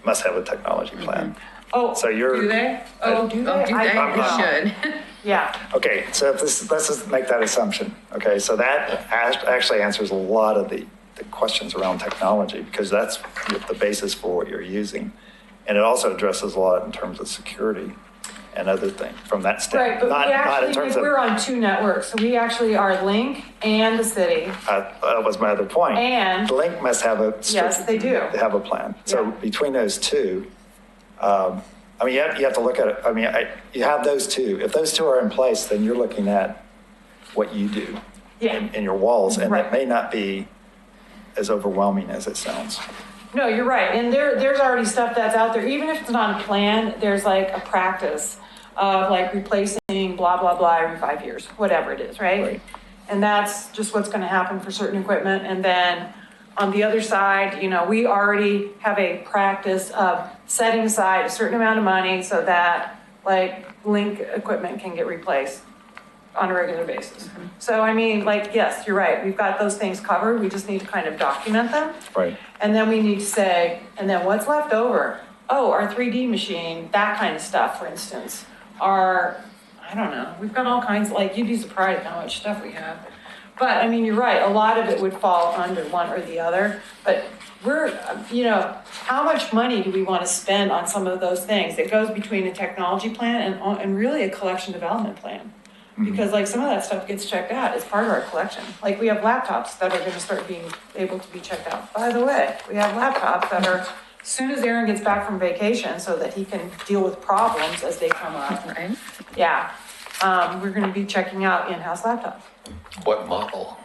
must have a technology plan. Oh, So you're- do they? Oh, do they? Oh, do I they? don't They know. should. Yeah. Okay, so let's just make that assumption. Okay, so that actually answers a lot of the questions around technology because that's the basis for what you're using. And it also addresses a lot in terms of security and other things from that Right, standpoint. but Not we in actually, terms of, we're on 2 networks. So we actually are Link and the city. that was my other point. And- Link must have a. Yes, they do. They have a plan. So Yeah. between those two, you have to look at it. You have those two. If those two are in place, then you're looking at what you do Yeah. in your walls, and Right. it may not be as overwhelming as it sounds. No, you're right. And there's already stuff that's out there. Even if it's not a plan, there's like a practice of like replacing blah, blah, blah every 5 years, whatever it is, right? Right. And that's just what's going to happen for certain equipment. And then on the other side, we already have a practice of setting aside a certain amount of money so that like Link equipment can get replaced on a regular basis. So yes, you're right. We've got those things covered. We just need to kind of document them. Right. And then we need to say, and then what's left over? Oh, our 3D machine, that kind of stuff, for instance. I don't know, we've got all kinds, you'd be surprised how much stuff we have. But you're right, a lot of it would fall under one or the other. But we're, how much money do we want to spend on some of those things? It goes between a technology plan and really a collection development plan. Because some of that stuff gets checked out as part of our collection. We have laptops that are going to start being able to be checked out. By the way, we have laptops that are, as soon as Aaron gets back from vacation so that he can deal with problems as they come up. Right. Yeah, we're going to be checking out in-house laptops. What model?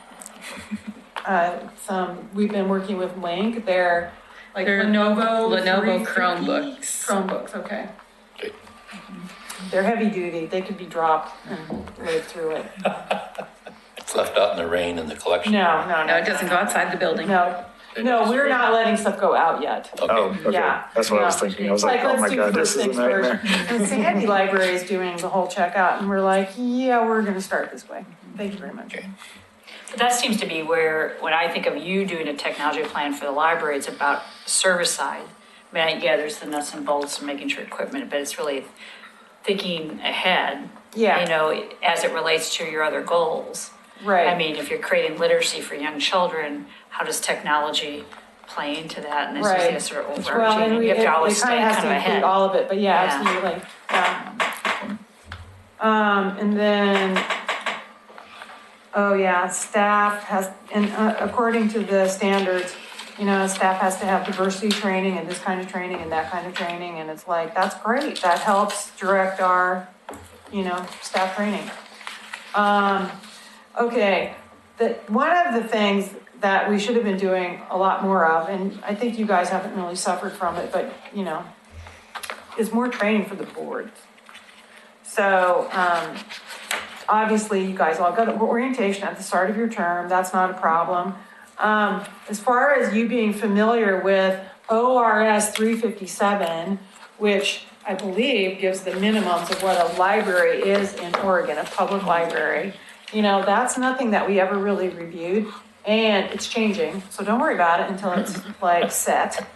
We've been working with Link, they're They're Lenovo. Lenovo 350 Chromebooks. Chromebooks, okay. Okay. They're heavy duty, they could be dropped and live through it. It's left out in the rain in the collection. No. No, it doesn't go outside the building. No, No, we're not letting stuff go out yet. Oh, okay, Yeah. that's what I was Yeah. thinking. I was It's like, oh let's my do God, first this is a things first. nightmare. And Sandy Library is doing the whole checkout, and we're like, yeah, we're gonna start this way. Thank you very much. Okay. But that seems to be where, when I think of you doing a technology plan for the library, it's about service side. I mean, yeah, there's the nuts and bolts and making sure equipment, but it's really thinking ahead. Yeah. You know, as it relates to your other goals. Right. I mean, if you're creating literacy for young children, how does technology play into that? And this Right. is sort of Well, and overarching, we, you have to it always kind stay of has kind to of include ahead. all of it, but yeah, Yeah. absolutely, yeah. And then, oh yeah, staff has, and according to the standards, you know, staff has to have diversity training and this kind of training and that kind of training, and it's like, that's great, that helps direct our, you know, staff training. Okay, one of the things that we should have been doing a lot more of, and I think you guys haven't really suffered from it, but, you know, is more training for the board. So, obviously, you guys all got orientation at the start of your term, that's not a problem. As far as you being familiar with ORS 357, which I believe gives the minimums of what a library is in Oregon, a public library, you know, that's nothing that we ever really reviewed, and it's changing, so don't worry about it until it's like set.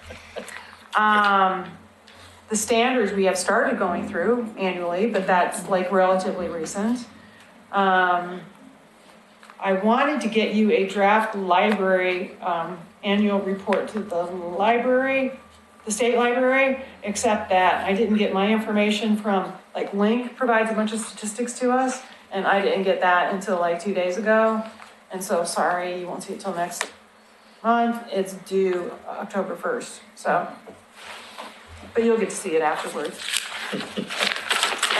The standards we have started going through annually, but that's like relatively recent. I wanted to get you a draft library annual report to the library, the state library, except that I didn't get my information from, like Link provides a bunch of statistics to us, and I didn't get that until like 2 days ago. And so, sorry, you won't see it till next month. It's due October 1st, so. But you'll get to see it afterwards.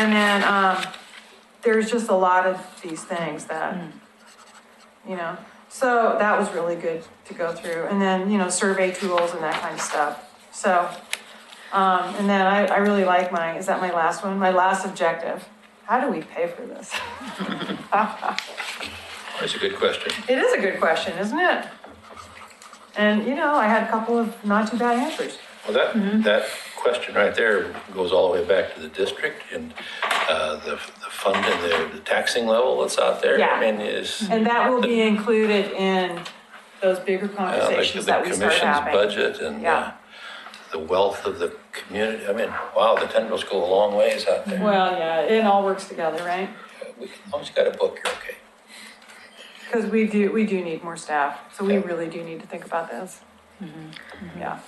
And then, there's just a lot of these things that, you know, so that was really good to go through. And then, you know, survey tools and that kind of stuff. So, and then I really like is that my last one? My last objective. How do we pay for this? That's a good question. It is a good question, isn't it? And, you know, I had a couple of not too bad answers. Well, that question right there goes all the way back to the district and the fund and the taxing level that's out there. Yeah. I mean, is. And that will be included in those bigger Like conversations the that we start commission's having. budget and Yeah. the wealth of the community. I mean, wow, the tendrils go a long ways out there. Well, yeah, it all works together, right? As long as you got a book, you're okay. Because we do need more staff, so we really do need to think about this. Yeah.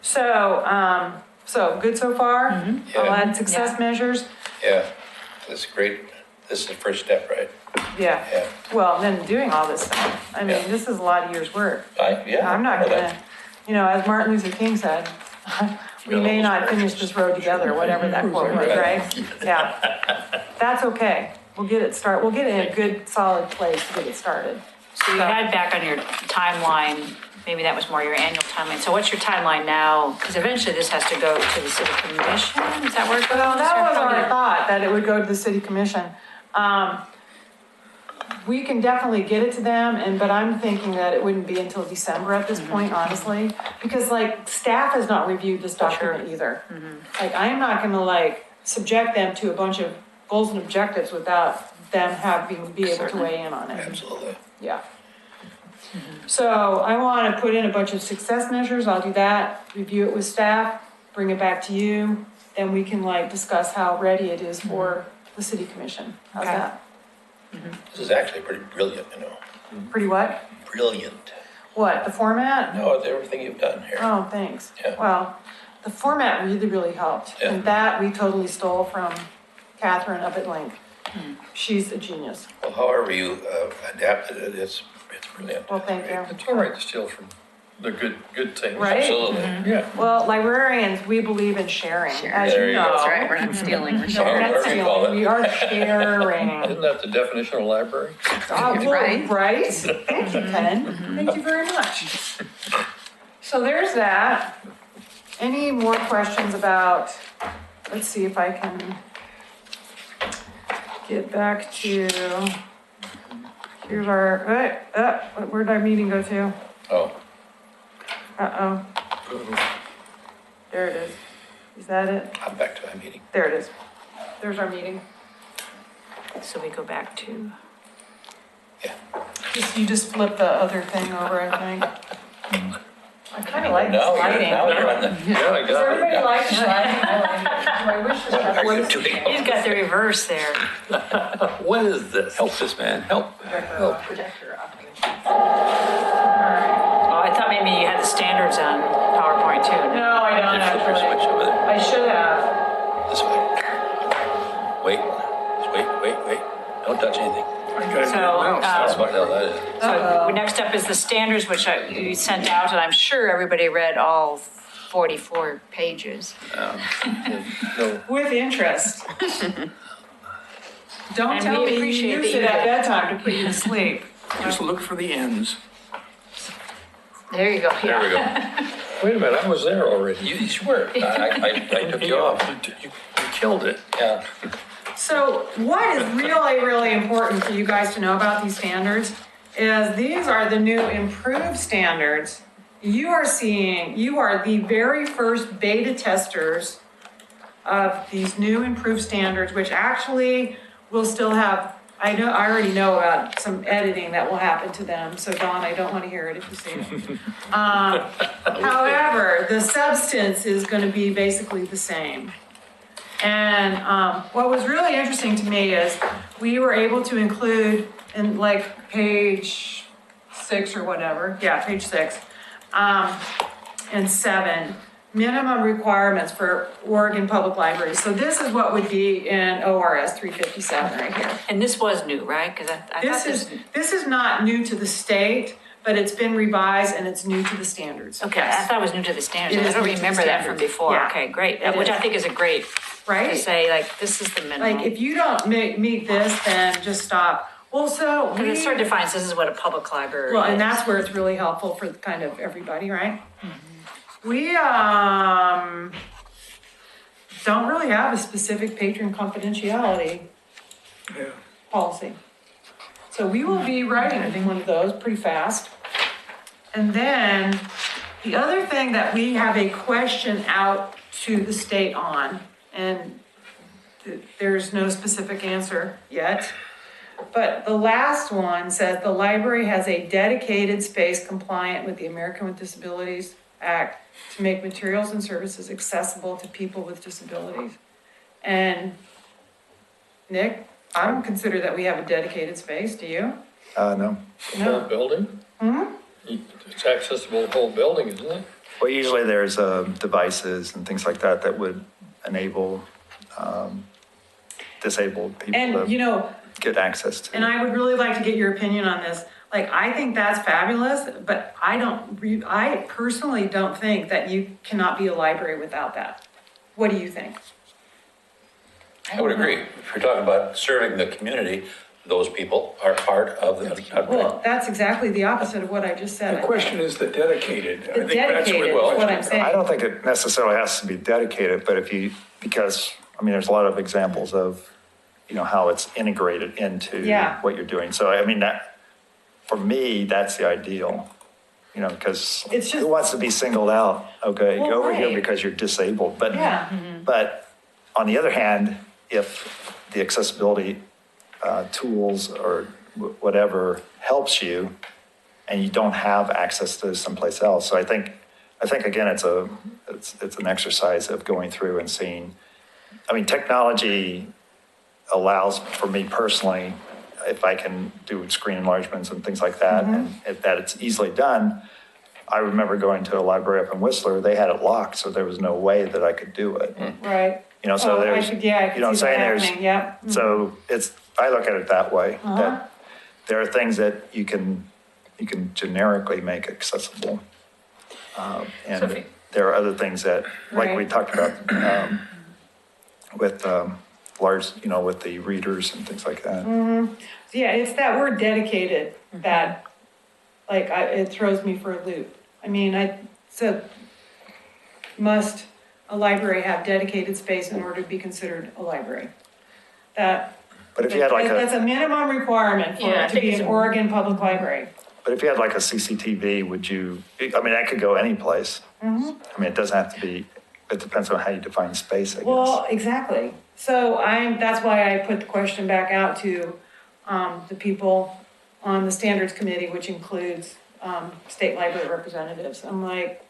So good so far? I'll Yeah. add success measures. Yeah, this is great. This is the first step, right? Yeah. Yeah. Well, then doing all this stuff. I mean, Yeah. this is a lot of years' work. Yeah. I'm not well, gonna, you know, as Martin Luther King said, we may not finish this road together, whatever that quote was, right? Yeah. That's okay. We'll get it started. We'll get it in a good, solid place to get it started. So you had back on your timeline, maybe that was more your annual timeline. So what's your timeline now? Because eventually this has to go to the city commission, is that where it goes? Well, that Or was how our do you- thought, that it would go to the city commission. We can definitely get it to them, but I'm thinking that it wouldn't be until December at this point, honestly. Because like, staff has not reviewed this document either. Like, I am not gonna like subject them to a bunch of goals and objectives without them be able to weigh in on it. Absolutely. Yeah. So I want to put in a bunch of success measures. I'll do that, review it with staff, bring it back to you. Then we can like discuss how ready it is for the city commission. How's Okay. that? This is actually pretty brilliant, you know. Pretty what? Brilliant. What, the format? No, everything you've done here. Oh, thanks. Yeah. Well, the format really, really helped. Yeah. And that we totally stole from Catherine up at Link. She's a genius. Well, however you adapted it, it's brilliant. Well, thank you. It's all right to steal from the good things. Right? Absolutely. Yeah. Well, librarians, we believe in sharing, as There you you know. go. That's right, we're not stealing, we're No, sharing. we're not Whatever you call stealing, it. we are sharing. Isn't that the definition of library? Well, Right. right? Thank you, Ken. Thank you very much. So there's that. Any more questions about, let's see if I can get back to, here's our, where'd our meeting go to? Oh, Uh-oh. There it is. Is that it? I'm back to my meeting. There it is. There's our meeting. So we go back to, You just flip the other thing over, I think. I kind of like the Now sliding. you're on the. Yeah, I Does got it. everybody like sliding? I wish this Are you was. doing? he's got the reverse there. What is this? Help this man, help. Oh, I thought maybe you had the standards on PowerPoint too. No, I don't Flip your switch actually. over there, I should have. this way. Wait, wait. Don't touch anything. I gotta do it So, now. That's what the hell that is. So next up is the standards, which you sent out, and I'm sure everybody read all 44 pages. No, With interest. Don't And tell we me you appreciate used that it you at did. bedtime to put you to sleep. Just look for the ends. There you go. There we go. wait a minute, I was there already. You were, I took you off. You killed it. Yeah. So what is really, really important for you guys to know about these standards is these are the new improved standards. You are the very first beta testers of these new improved standards, which actually will still have, I already know about some editing that will happen to them. So Dawn, I don't want to hear it if you say it. However, the substance is going to be basically the same. And what was really interesting to me is we were able to include in like page 6 or whatever, yeah, page 6, and 7, minimum requirements for Oregon Public Libraries. So this is what would be in ORS 357 right here. And this was new, right? Because I thought This is not new to the state, but it's been revised and it's new to the standards. okay, I Yes. thought it was new to the standards. It I is don't new to the remember that from standards. before. Yeah. Okay, great. It Which is. I think is a great, to Right? say, like, this is the minimum. Like, if you don't meet this, then just stop. Well, so Because it sort we, of defines this is what a public library well, is. and that's where it's really helpful for kind of everybody, right? We, don't really have a specific patron confidentiality Yeah. policy. So we will be writing, I think, one of those pretty fast. And then the other thing that we have a question out to the state on, and there's no specific answer yet. But the last one says the library has a dedicated space compliant with the American with Disabilities Act to make materials and services accessible to people with disabilities. And Nick, I don't consider that we have a dedicated space, do you? No. The whole building? It's accessible, the whole building, isn't it? Well, usually there's devices and things like that that would enable disabled people And, you to know, get access to. and I would really like to get your opinion on this. Like, I think that's fabulous, but I personally don't think that you cannot be a library without that. What do you think? I would agree. If you're talking about serving the community, those people are part of the. Well, that's exactly the opposite of what I just said. The question is the dedicated. I The think that's dedicated the is what I'm question- saying. I don't think it necessarily has to be dedicated, but because, I mean, there's a lot of examples of, how it's integrated into Yeah. what you're doing. So, I mean, that, for me, that's the ideal, because It's just- who wants to be singled out? Okay, Well, go over here right. because you're disabled. But, Yeah. but on the other hand, if the accessibility tools or whatever helps you and you don't have access to someplace else. So I think again, it's an exercise of going through and seeing, I mean, technology allows for me personally, if I can do screen enlargements and things like that, and that it's easily done. I remember going to a library up in Whistler, they had it locked, so there was no way that I could do it. Right. So Oh, there's, I could you know what I'm see that saying? There's, happening, yep. so I look at it that way, Uh-huh. that there are things that you can generically make accessible. And Sophie? there are other things that, like we Right. talked about, with large, with the readers and things like that. Yeah, it's that word dedicated that, like, it throws me for a loop. I mean, must a library have dedicated space in order to be considered a library? But if you had like That's a minimum requirement for Yeah, I it to think be it's an a- Oregon public library. But if you had like a CCTV, would you, I mean, that could go any place. I mean, it doesn't have to be, it depends on how you define space, I guess. Well, exactly. So that's why I put the question back out to, the people on the standards committee, which includes, state library representatives. I'm like,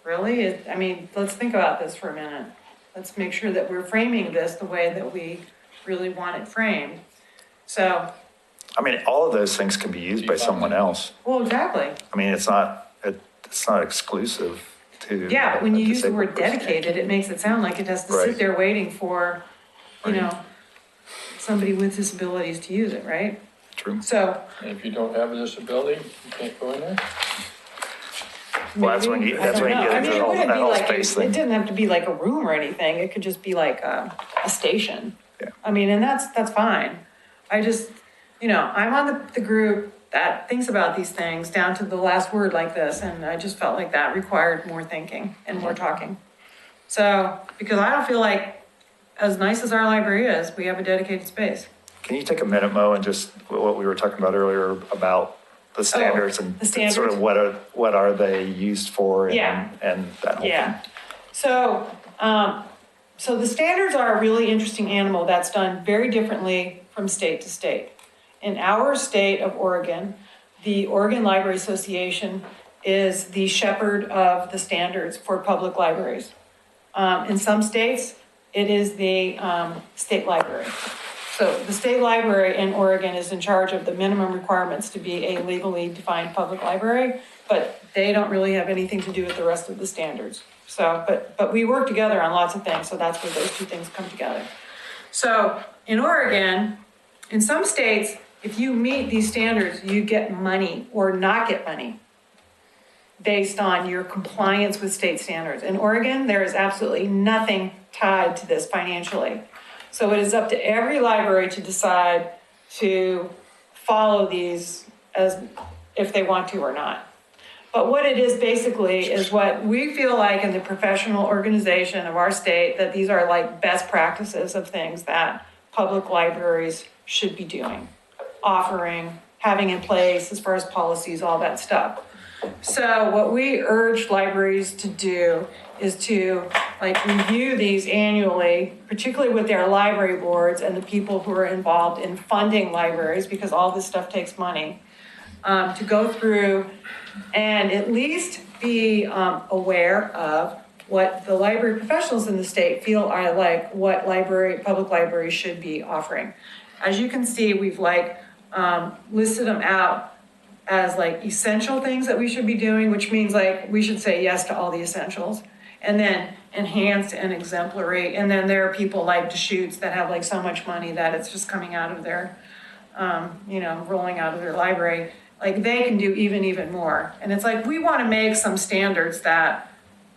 really? I mean, let's think about this for a minute. Let's make sure that we're framing this the way that we really want it framed. So, I mean, all of those things can be used by someone else. well, exactly. I mean, it's not exclusive to. Yeah, but when you a use the disabled word person. dedicated, it makes it sound like it has to Right. sit there waiting for, you Right. know, somebody with disabilities to use it, right? True. So, And if you don't have a disability, you can't go in there? Well, that's when you, maybe, I that's don't when you know. get I into mean, it wouldn't that be whole like, space it thing. didn't have to be like a room or anything, it could just be like a station. Yeah. I mean, and that's fine. I just, you know, I'm on the group that thinks about these things down to the last word like this, and I just felt like that required more thinking and more talking. So, because I don't feel like, as nice as our library is, we have a dedicated space. Can you take a minute, Mo, and just what we were talking about earlier about the standards and the standards? sort of what are they used for? Yeah. And that whole Yeah. thing. So, so the standards are a really interesting animal that's done very differently from state to state. In our state of Oregon, the Oregon Library Association is the shepherd of the standards for public libraries. In some states, it is the state library. So the state library in Oregon is in charge of the minimum requirements to be a legally defined public library, but they don't really have anything to do with the rest of the standards. So, but we work together on lots of things, so that's where those two things come together. So in Oregon, in some states, if you meet these standards, you get money or not get money based on your compliance with state standards. In Oregon, there is absolutely nothing tied to this financially. So it is up to every library to decide to follow these as if they want to or not. But what it is basically is what we feel like in the professional organization of our state, that these are like best practices of things that public libraries should be doing, offering, having in place as far as policies, all that stuff. So what we urge libraries to do is to like review these annually, particularly with their library boards and the people who are involved in funding libraries, because all this stuff takes money, to go through and at least be aware of what the library professionals in the state feel are like what public libraries should be offering. As you can see, we've like listed them out as like essential things that we should be doing, which means like we should say yes to all the essentials. And then enhanced and exemplary. And then there are people like Deschutes that have like so much money that it's just coming out of their, rolling out of their library. Like they can do even more. And it's like, we want to make some standards that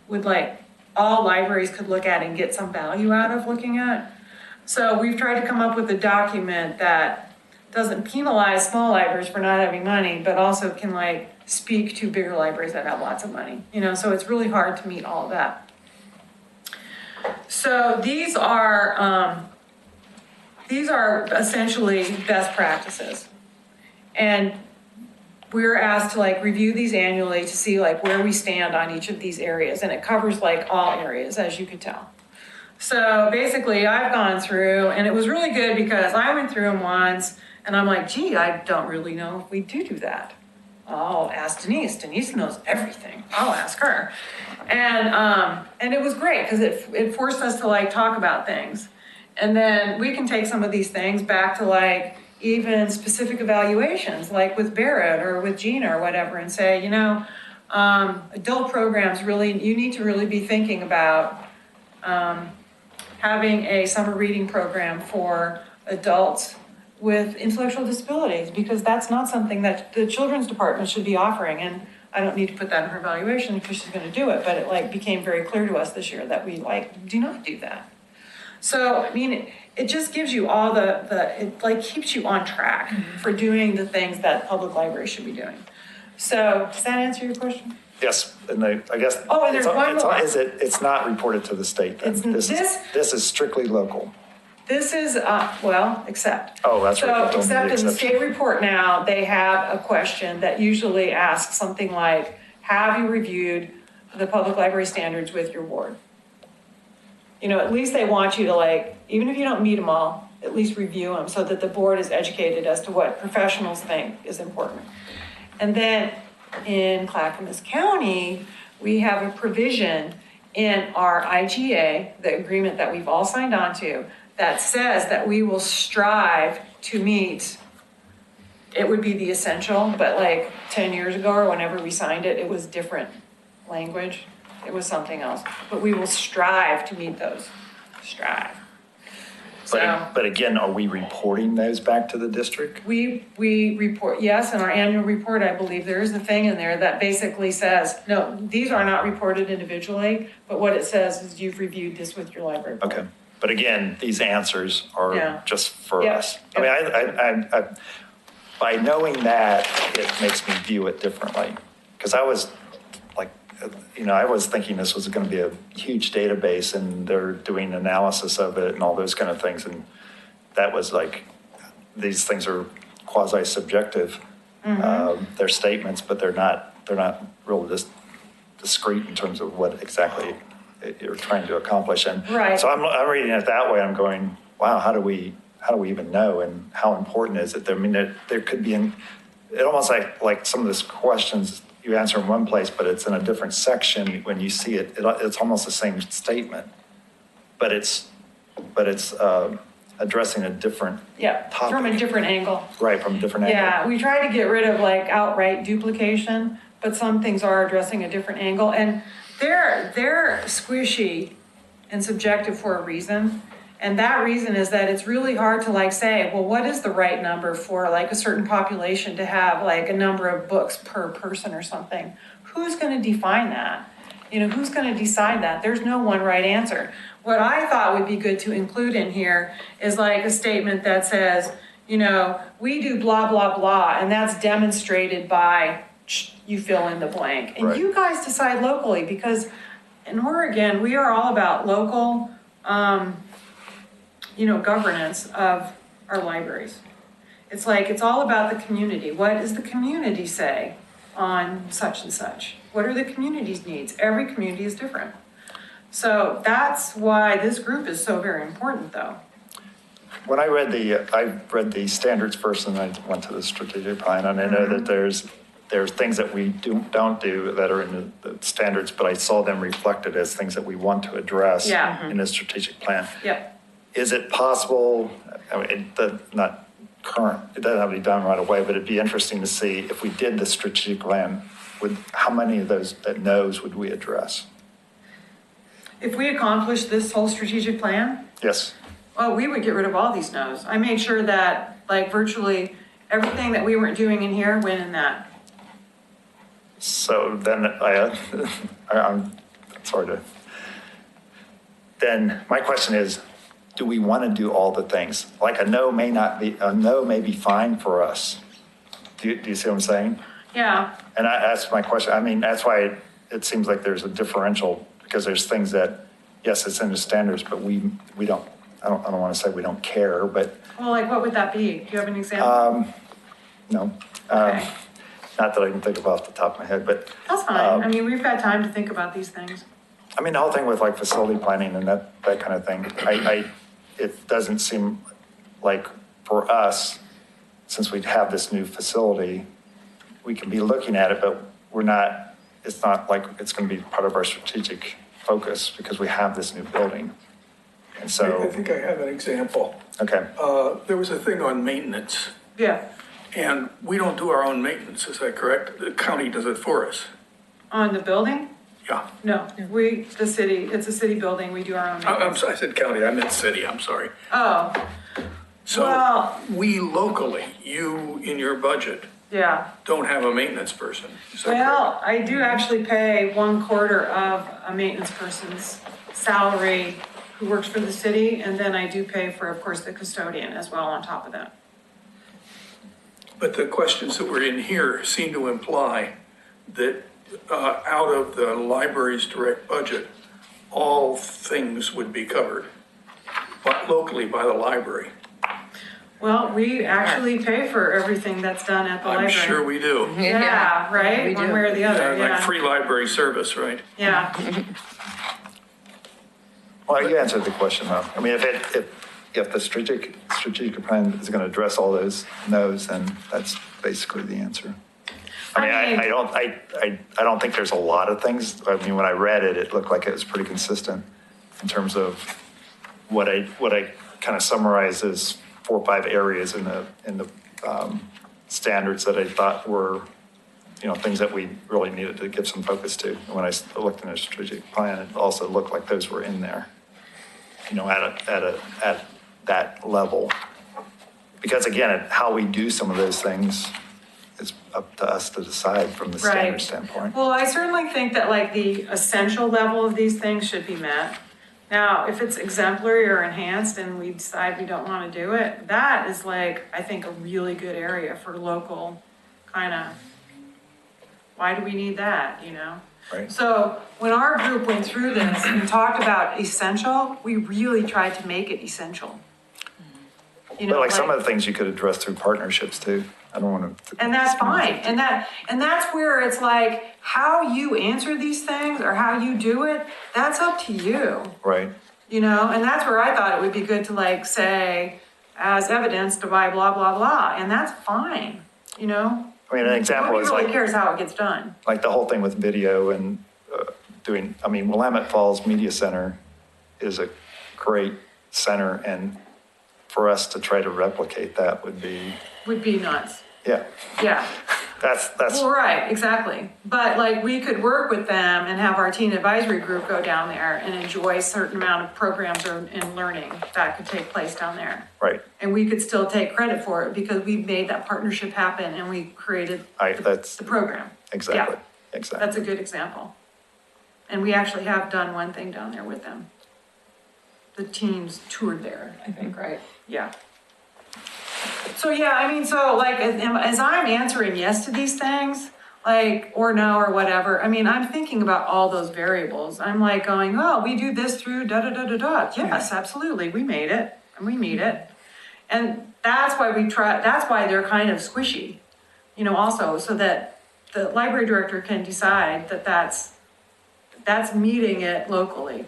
would like all libraries could look at and get some value out of looking at. So we've tried to come up with a document that doesn't penalize small libraries for not having money, but also can like speak to bigger libraries that have lots of money, so it's really hard to meet all of that. So these are essentially best practices. And we're asked to like review these annually to see like where we stand on each of these areas. And it covers like all areas, as you can tell. So basically I've gone through, and it was really good because I went through them once and I'm like, gee, I don't really know if we do that. I'll ask Denise. Denise knows everything. I'll ask her. And it was great because it forced us to like talk about things. And then we can take some of these things back to like even specific evaluations, like with Barrett or with Gina or whatever, and say, adult programs really, you need to really be thinking about having a summer reading program for adults with intellectual disabilities, because that's not something that the children's department should be offering. And I don't need to put that in her evaluation because she's going to do it, but it like became very clear to us this year that we like do not do that. So, I mean, it just gives you all it like keeps you on track for doing the things that public libraries should be doing. So does that answer your question? Yes, and I guess. Oh, and there's one more. It's not reported to the state then. This This is strictly local. This is, well, except. Oh, that's right, you So, told me the except in the exception. state report now, they have a question that usually asks something like, have you reviewed the public library standards with your ward? You know, at least they want you to like, even if you don't meet them all, at least review them so that the board is educated as to what professionals think is important. And then in Clackamas County, we have a provision in our IGA, the agreement that we've all signed on to, that says that we will strive to meet, it would be the essential, but like 10 years ago or whenever we signed it, it was different language. It was something else, but we will strive to meet those, strive. So But again, are we reporting those back to the district? we report, yes, in our annual report, I believe there is a thing in there that basically says, no, these are not reported individually, but what it says is you've reviewed this with your library board. Okay, but again, these answers Yeah. are just for Yep, us. I mean, I, by knowing that, it makes me view it differently. Because I was like, I was thinking this was going to be a huge database and they're doing analysis of it and all those kind of things. And that was like, these things are quasi-subjective. They're statements, but they're not real discrete in terms of what exactly you're trying to accomplish. And Right. so I'm reading it that way. I'm going, wow, how do we even know, and how important is it? I mean, there could be it almost like some of these questions you answer in one place, but it's in a different section. When you see it, it's almost the same statement, but it's addressing a different Yeah, from a topic. different angle. Right, from a different angle. Yeah, we try to get rid of like outright duplication, but some things are addressing a different angle, and they're squishy and subjective for a reason. And that reason is that it's really hard to like say, well, what is the right number for like a certain population to have like a number of books per person or something? Who's going to define that? You know, who's going to decide that? There's no one right answer. What I thought would be good to include in here is like a statement that says, you know, we do blah, blah, blah, and that's demonstrated by you fill in the blank. And Right. you guys decide locally, because in Oregon, we are all about local, governance of our libraries. It's like, it's all about the community. What does the community say on such and such? What are the community's needs? Every community is different. So that's why this group is so very important, though. When I read the standards first, and I went to the strategic plan, and I know that there's things that we don't do that are in the standards, but I saw them reflected as things that we want to address Yeah. in the strategic plan. Yep. Is it possible, I mean, not current, it doesn't have to be done right away, but it'd be interesting to see if we did the strategic plan, how many of those no's would we address? If we accomplish this whole strategic plan, Yes. well, we would get rid of all these no's. I made sure that like virtually everything that we weren't doing in here went in that. So then I'm sorry to, then my question is, do we want to do all the things? Like a no may be fine for us. Do you see what I'm saying? Yeah, And that's my question. I mean, that's why it seems like there's a differential, because there's things that, yes, it's in the standards, but we don't, I don't want to say we don't care, but well, like what would that be? Do you have an example? no. Okay. Not that I can think of off the top of my head, but That's fine. I mean, we've got time to think about these things. I mean, the whole thing with like facility planning and that kind of thing, it doesn't seem like for us, since we have this new facility, we can be looking at it, but it's not like it's going to be part of our strategic focus because we have this new building. And I so, think I have an example. okay, There was a thing on maintenance, Yeah, and we don't do our own maintenance, is that correct? The county does it for us. on the building? Yeah. No, it's a city building, we do our own maintenance. I said county, I meant city, I'm sorry. Oh, So Well- we locally, you in your budget, yeah. don't have a maintenance person, is that Well, I do actually pay 1/4 of a maintenance person's salary who works for the city, and then I do pay for, of course, the custodian as well on top of that. But the questions that were in here seem to imply that out of the library's direct budget, all things would be covered. but locally by the library. Well, we actually pay for everything that's done at the I'm library. sure we do. Yeah, right? we One do. way or the other, Like yeah. free library service, right? Yeah, Well, you answered the question though. I mean, if the strategic plan is going to address all those no's, then that's basically the answer. I mean, I don't think there's a lot of things. I mean, when I read it, it looked like it was pretty consistent in terms of what I kind of summarized as 4 or 5 areas in the standards that I thought were, things that we really needed to give some focus to. And when I looked in the strategic plan, it also looked like those were in there, at that level. Because again, how we do some of those things is up to us to decide from the standard right. standpoint. Well, I certainly think that like the essential level of these things should be met. Now, if it's exemplary or enhanced and we decide we don't want to do it, that is like, I think, a really good area for local kind of, why do we need that, Right. So when our group went through this and talked about essential, we really tried to make it essential. But like some of the things you could address through partnerships too. I don't want to. And that's fine. And that's where it's like, how you answer these things or how you do it, that's up to you, Right. and that's where I thought it would be good to like say, as evidenced by blah, blah, blah, and that's fine, I mean, an example Nobody is really like, cares how it gets done. like the whole thing with video and Willamette Falls Media Center is a great center, and for us to try to replicate that would be, Would be nuts. yeah, Yeah. that's, Well, right, exactly. But like we could work with them and have our teen advisory group go down there and enjoy a certain amount of programs and learning that could take place down there. right. And we could still take credit for it because we made that partnership happen and we created That's the program. exactly, Yeah, exactly. that's a good example. And we actually have done one thing down there with them. The teams toured there, I think, right? Yeah. So, yeah, I mean, so like, as I'm answering yes to these things, like, or no, or whatever, I mean, I'm thinking about all those variables. I'm like going, oh, we do this through da-da-da-da-da. Yes, absolutely, we made it, and we meet it. And that's why that's why they're kind of squishy, also, so that the library director can decide that that's meeting it locally.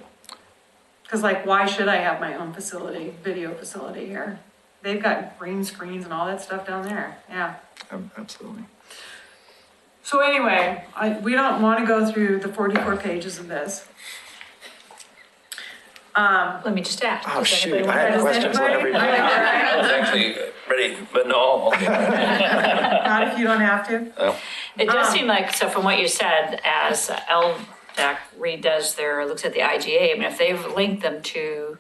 Because like, why should I have my own video facility here? They've got green screens and all that stuff down there, yeah. Absolutely. So anyway, we don't want to go through the 44 pages of this. Let me just ask. Oh, does shoot, anybody I had want to- questions for everybody. I was actually ready, but no. Not if you don't have to. It does seem like, so from what you said, as LDAC looks at the IGA, I mean, if they've linked them to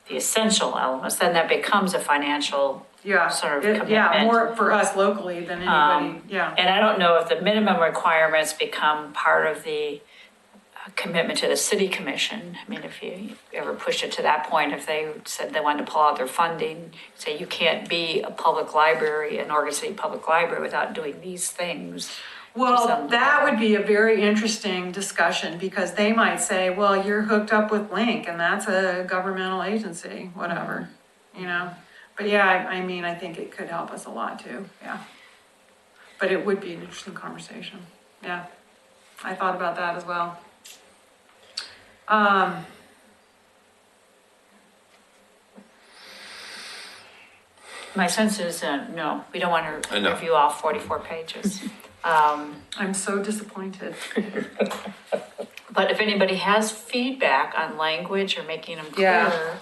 the essential elements, then that becomes a financial Yeah, sort of yeah, commitment. more for us locally than anybody, yeah. And I don't know if the minimum requirements become part of the commitment to the city commission. I mean, if you ever pushed it to that point, if they said they wanted to pull out their funding, say you can't be a public library, an Oregon City Public Library without doing these things. Well, that would be a very interesting discussion because they might say, well, you're hooked up with Link and that's a governmental agency, whatever, But yeah, I mean, I think it could help us a lot too, yeah. But it would be an interesting conversation, yeah. I thought about that as well. My sense is, no, we don't want to No. review all 44 pages. I'm so disappointed. But if anybody has feedback on language or making them Yeah. clearer,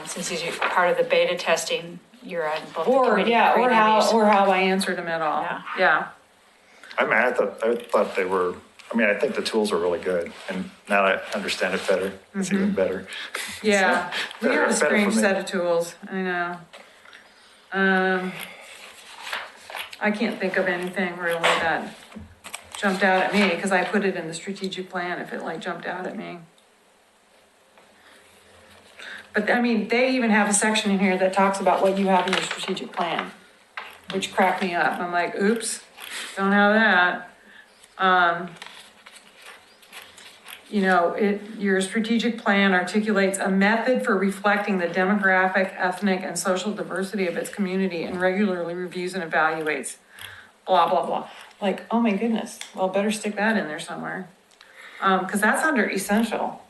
since these are part of the beta testing, you're on both the Or, committee. yeah, or committees. how I answered them at all, Yeah. yeah. I mean, I thought they were, I think the tools are really good, and now I understand it better, it's even better. Yeah, we better- have a better for strange me. set of tools, I know. I can't think of anything really that jumped out at me, because I put it in the strategic plan if it like jumped out at me. But I mean, they even have a section in here that talks about what you have in your strategic plan, which cracked me up. I'm like, oops, don't have that. your strategic plan articulates a method for reflecting the demographic, ethnic, and social diversity of its community and regularly reviews and evaluates, blah, blah, blah. Like, oh my goodness, well, better stick that in there somewhere. Because that's under essential.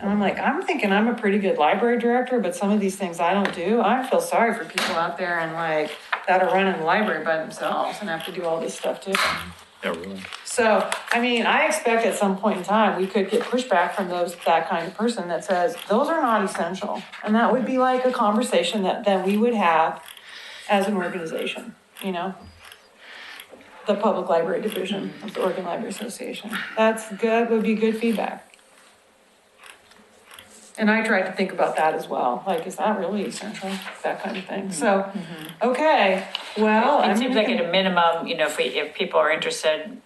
And I'm like, I'm thinking I'm a pretty good library director, but some of these things I don't do. I feel sorry for people out there and like, that are running the library by themselves and have to do all this stuff too. Yeah, really. So, I mean, I expect at some point in time, we could get pushback from that kind of person that says, those are not essential. And that would be like a conversation that we would have as an organization, the Public Library Division of the Oregon Library Association. That's good, would be good feedback. And I tried to think about that as well, like, is that really essential, that kind of thing. So, okay, well. It seems like at a minimum, if people are interested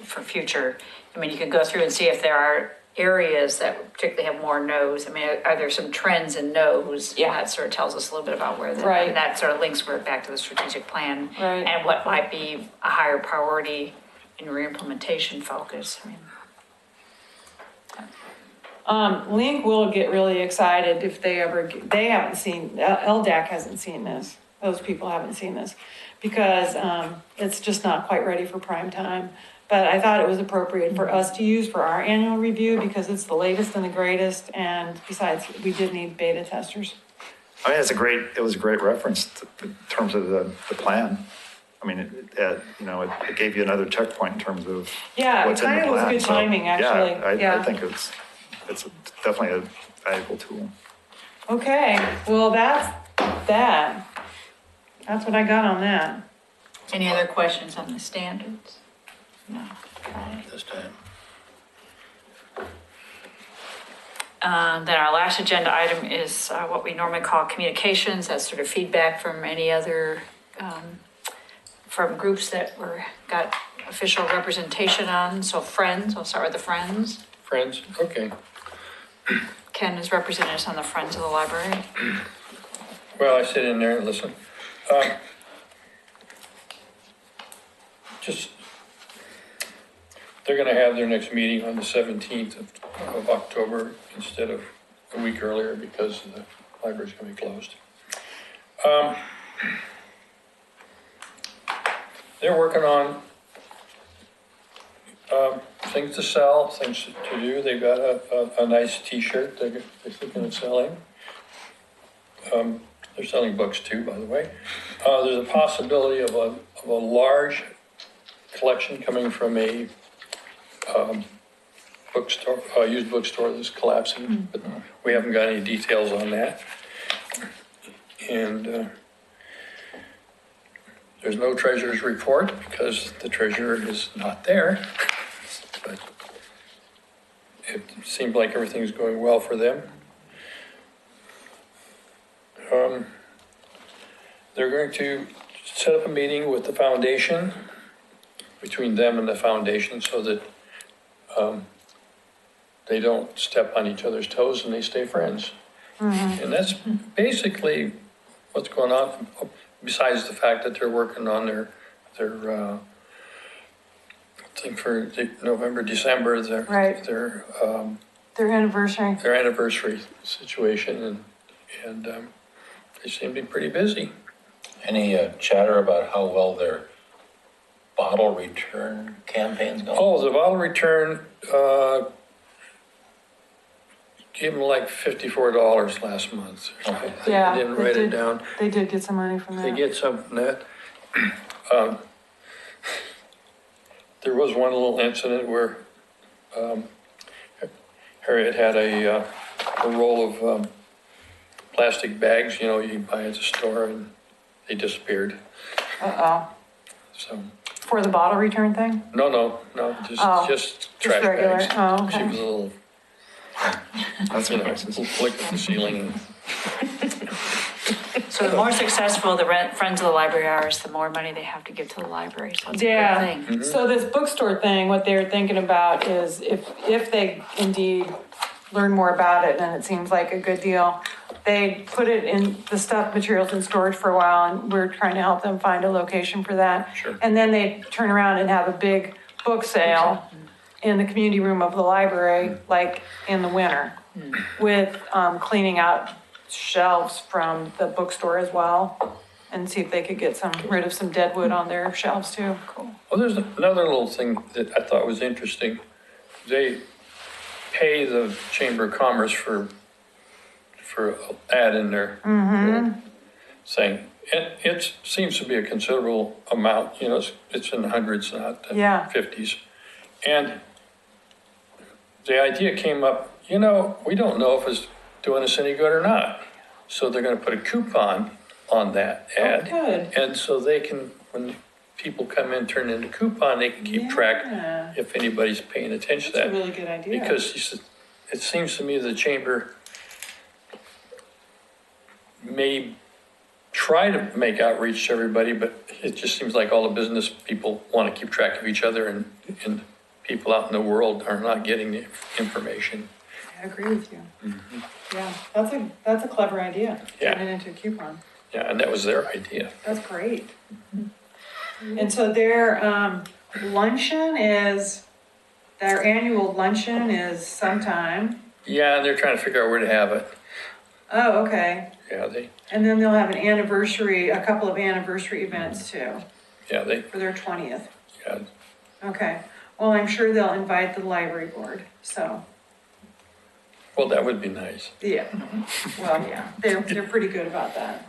for future, you can go through and see if there are areas that particularly have more no's. Are there some trends in no's? Yeah. That sort of tells us a little bit about where Right. and that sort of links back to the strategic plan. Right. And what might be a higher priority in re-implementation focus. Link will get really excited if they haven't seen, LDAC hasn't seen this. Those people haven't seen this because it's just not quite ready for prime time. But I thought it was appropriate for us to use for our annual review because it's the latest and the greatest. And besides, we did need beta testers. I mean, it was a great reference in terms of the plan. I mean, it gave you another checkpoint in terms of Yeah, it what's in the kind of was plan. good So, timing, actually. Yeah, I think it's definitely a valuable tool. Okay, well, that's that. That's what I got on that. Any other questions on the standards? No. This time. Then our last agenda item is what we normally call communications. That's sort of feedback from any other, from groups that got official representation on. So Friends, we'll start with the Friends. Friends, okay. Ken has represented us on the Friends of the Library. Well, I sit in there and listen. They're gonna have their next meeting on the 17th of October instead of a week earlier because the library's gonna be closed. They're working on things to sell, things to do. They've got a nice T-shirt they're thinking of selling. They're selling books too, by the way. There's a possibility of a large collection coming from a bookstore, used bookstore that's collapsing, but we haven't got any details on that. And there's no treasurer's report because the treasurer is not there. But it seems like everything's going well for them. They're going to set up a meeting with the foundation, between them and the foundation, so that they don't step on each other's toes and they stay friends. And that's basically what's going on, besides the fact that they're working on their I think for November, December, Right. their Their anniversary. situation, and they seem to be pretty busy. Any chatter about how well their bottle return campaign's going? Oh, the bottle return, gave them like $54 last month. Okay. Yeah, They didn't they write it did. down. They did get some money from They that. get some from that. There was one little incident where Harriet had a roll of plastic bags, you buy at the store, and they disappeared. Uh-oh. So, For the bottle return thing? no, Oh, just trash regular. bags. Oh, okay. She was a little, That's you know, impressive. flick at the ceiling. So the more successful the Friends of the Library are, is the more money they have to give to the library. So it's a Yeah. good thing. So this bookstore thing, what they're thinking about is if they indeed learn more about it, and it seems like a good deal, they put it in the stuff, materials in storage for a while, and we're trying to help them find a location for that. Sure. And then they turn around and have a big book sale in the community room of the library, like in the winter, with cleaning out shelves from the bookstore as well, and see if they could get rid of some dead wood on their shelves too. Cool. Well, there's another little thing that I thought was interesting. They pay the Chamber of Commerce for an ad in their thing. And it seems to be a considerable amount, you know, it's in the hundreds, not the Yeah. 50s. And the idea came up, you know, we don't know if it's doing us any good or not. So they're gonna put a coupon on that ad. good. And so they can, when people come in, turn in the coupon, they can keep Yeah. track if anybody's paying attention to That's a that. really good idea. Because he said, it seems to me the chamber may try to make outreach to everybody, but it just seems like all the business people want to keep track of each other, and people out in the world are not getting the information. I agree with you. Yeah, that's a clever idea. Yeah. Turn it into a coupon. Yeah, and that was their idea. That's great. And so their annual luncheon is sometime. Yeah, and they're trying to figure out where to have it. Oh, okay. Yeah, they And then they'll have a couple of anniversary events too, for their 20th. yeah, Okay. Well, I'm sure they'll invite the library board, so, well, that would be nice. yeah. Well, yeah, they're pretty good about that.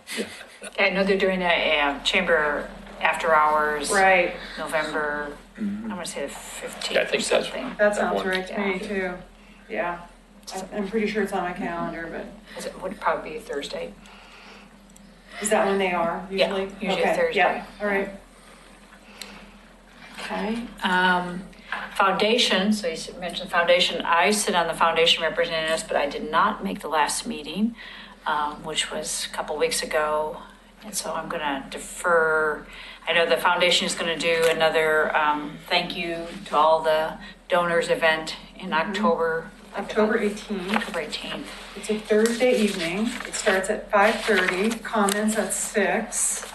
I know they're doing a chamber after hours. Right. November, I'm gonna say the 15th Yeah, I or think that's- something. That sounds one. right to me too. Yeah. I'm pretty sure it's on my calendar, but It would probably be Thursday. is that when they are Yeah, usually? usually Okay, Thursday. Yeah, all right. Okay. Foundation, so you mentioned foundation. I sit on the foundation representing us, but I did not make the last meeting, which was a couple weeks ago. And so I'm gonna defer. I know the foundation is gonna do another thank you to all the donors event in October. October 18th. October 18th. It's a Thursday evening. It starts at 5:30, comments at 6.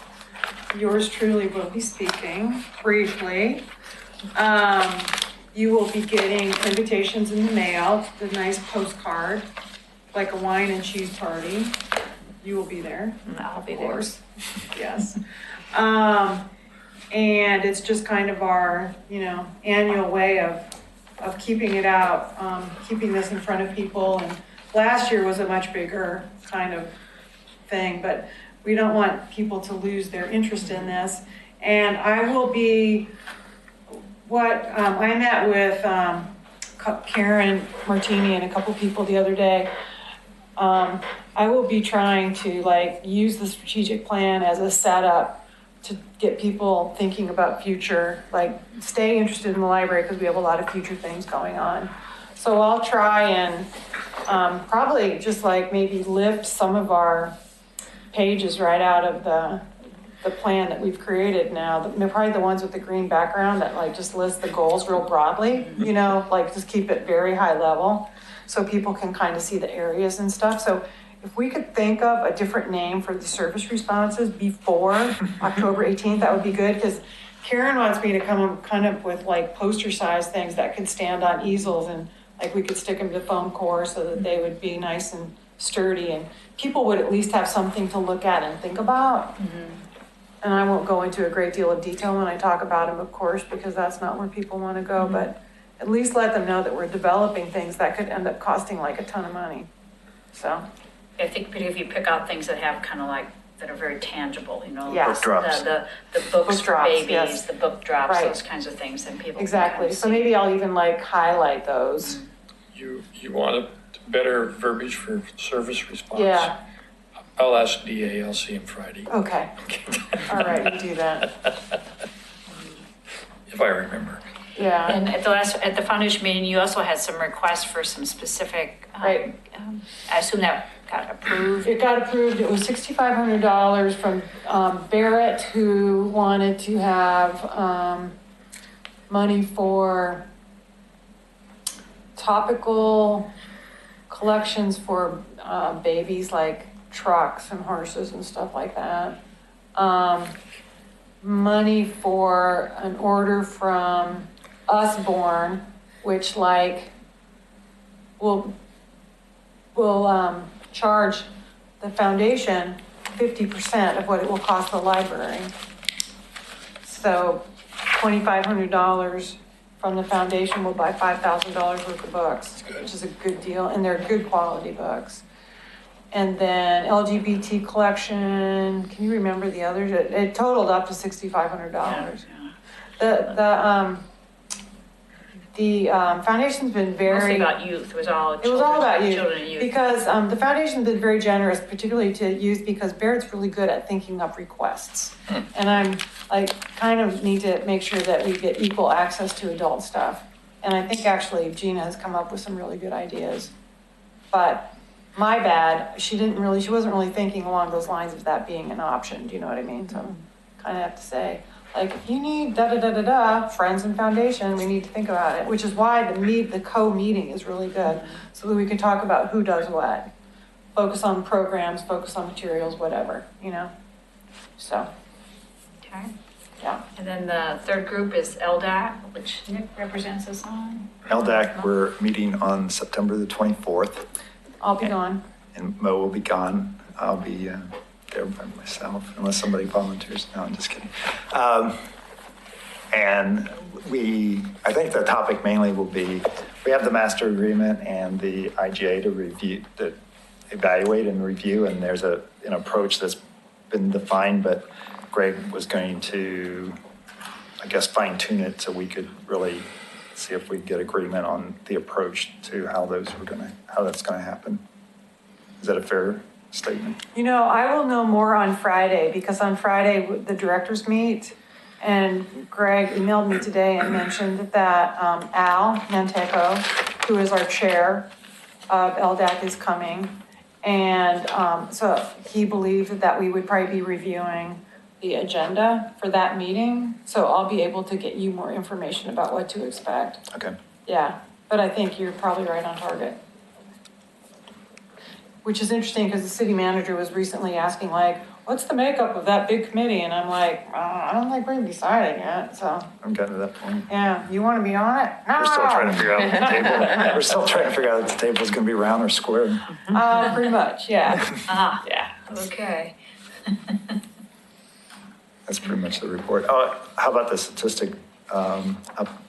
Yours truly will be speaking briefly. You will be getting invitations in the mail, the nice postcard, like a wine and cheese party. You will be there. And I'll be Of there. course, yes. And it's just kind of our, annual way of keeping it out, keeping this in front of people. And last year was a much bigger kind of thing, but we don't want people to lose their interest in this. And I will be, I met with Karen Martini and a couple people the other day. I will be trying to use the strategic plan as a setup to get people thinking about future, stay interested in the library because we have a lot of future things going on. So I'll try and probably just maybe lift some of our pages right out of the plan that we've created now. They're probably the ones with the green background that just list the goals real broadly, just keep it very high level so people can kind of see the areas and stuff. So if we could think of a different name for the service responses before October 18th, that would be good, because Karen wants me to come up with poster size things that could stand on easels, and we could stick them to foam core so that they would be nice and sturdy, and people would at least have something to look at and think about. And I won't go into a great deal of detail when I talk about them, of course, because that's not where people want to go, but at least let them know that we're developing things that could end up costing a ton of money. So. I think particularly if you pick out things that have kind of that are very tangible, Yes. Book drops. The books for drops, babies, yes. the book drops, Right. those kinds of things, and people. can Exactly, kind of so see. maybe I'll even highlight those. You want a better verbiage for service response? Yeah, I'll ask DA, I'll see him Friday, okay. All right, you do that. if I remember. Yeah, And at the foundation meeting, you also had some requests for some specific, Right. I assume that got approved. it got approved, it was $6,500 from Barrett, who wanted to have money for topical collections for babies, like trucks and horses and stuff like that. Money for an order from Usborne which like will charge the foundation 50% of what it will cost the library. So $2,500 from the foundation will buy $5,000 worth of books, which is a good deal, and they're good quality books. And then LGBT collection, can you remember the others? It totaled up to $6,500. The foundation's been Mostly very. about youth, it was all It was all about children and youth, youth. because the foundation's been very generous, particularly to youth, because Barrett's really good at thinking up requests. And I'm like, kind of need to make sure that we get equal access to adult stuff. And I think actually Gina has come up with some really good ideas. But my bad, she wasn't really thinking along those lines of that being an option, do you know what I mean? So kind of have to say, like, if you need da-da-da-da-da, Friends and Foundation, we need to think about it, which is why the co-meeting is really good, so that we can talk about who does what. Focus on programs, focus on materials, whatever, you know? So, Okay. yeah. And then the third group is LDAC, which Nick represents us on. LDAC, we're meeting on September the 24th, I'll be gone. and Mo will be gone. I'll be there by myself, unless somebody volunteers. No, I'm just kidding. And I think the topic mainly will be, we have the master agreement and the IGA to review, to evaluate and review, and there's an approach that's been defined, but Greg was going to, I guess, fine tune it so we could really see if we get agreement on the approach to how that's gonna happen. Is that a fair statement? You know, I will know more on Friday, because on Friday, the directors meet, and Greg emailed me today and mentioned that Al Manteco, who is our chair of LDAC, is coming. And so he believed that we would probably be reviewing the agenda for that meeting. So I'll be able to get you more information about what to expect. Okay. Yeah, but I think you're probably right on target. Which is interesting, because the city manager was recently asking, like, what's the makeup of that big committee? And I'm like, I don't think we've decided yet, so, I'm getting to that point. yeah, you want to be on it? No. We're still trying to figure out if the table, we're still trying to figure out if the table's gonna be round or square. Pretty much, yeah, Ah, yeah. okay. That's pretty much the report. Oh, how about the statistic?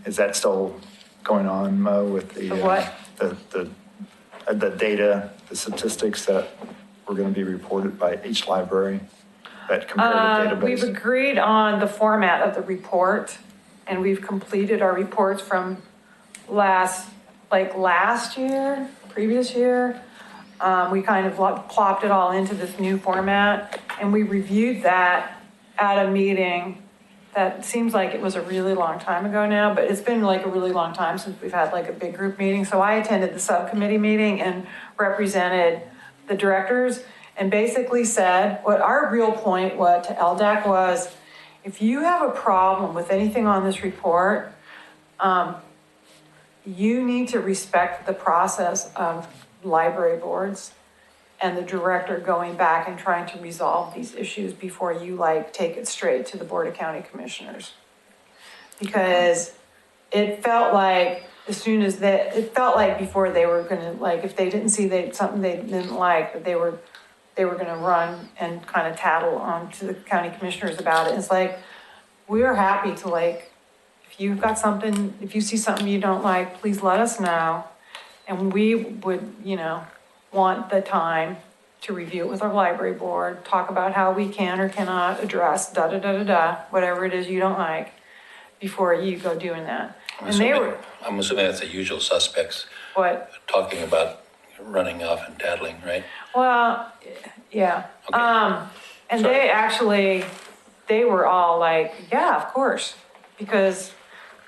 Is that still going on, Mo, with the? The what? The data, the statistics that were going to be reported by each library, that comparative We've database? agreed on the format of the report, and we've completed our reports from last year, previous year. We kind of plopped it all into this new format, and we reviewed that at a meeting that seems like it was a really long time ago now, but it's been like a really long time since we've had like a big group meeting. So I attended the subcommittee meeting and represented the directors, and basically said what our real point to LDAC was, if you have a problem with anything on this report, you need to respect the process of library boards and the director going back and trying to resolve these issues before you take it straight to the Board of County Commissioners. Because it felt like before they were gonna, if they didn't see something they didn't like, that they were gonna run and kind of tattle on to the county commissioners about it. It's like, we're happy to if you've got something, if you see something you don't like, please let us know. And we would, want the time to review it with our library board, talk about how we can or cannot address whatever it is you don't like, before you go doing that. And they were, I'm assuming that's the usual suspects, what? talking about running off and tattling, right? Well, yeah. Okay. And Sorry. they were all like, yeah, of course. Because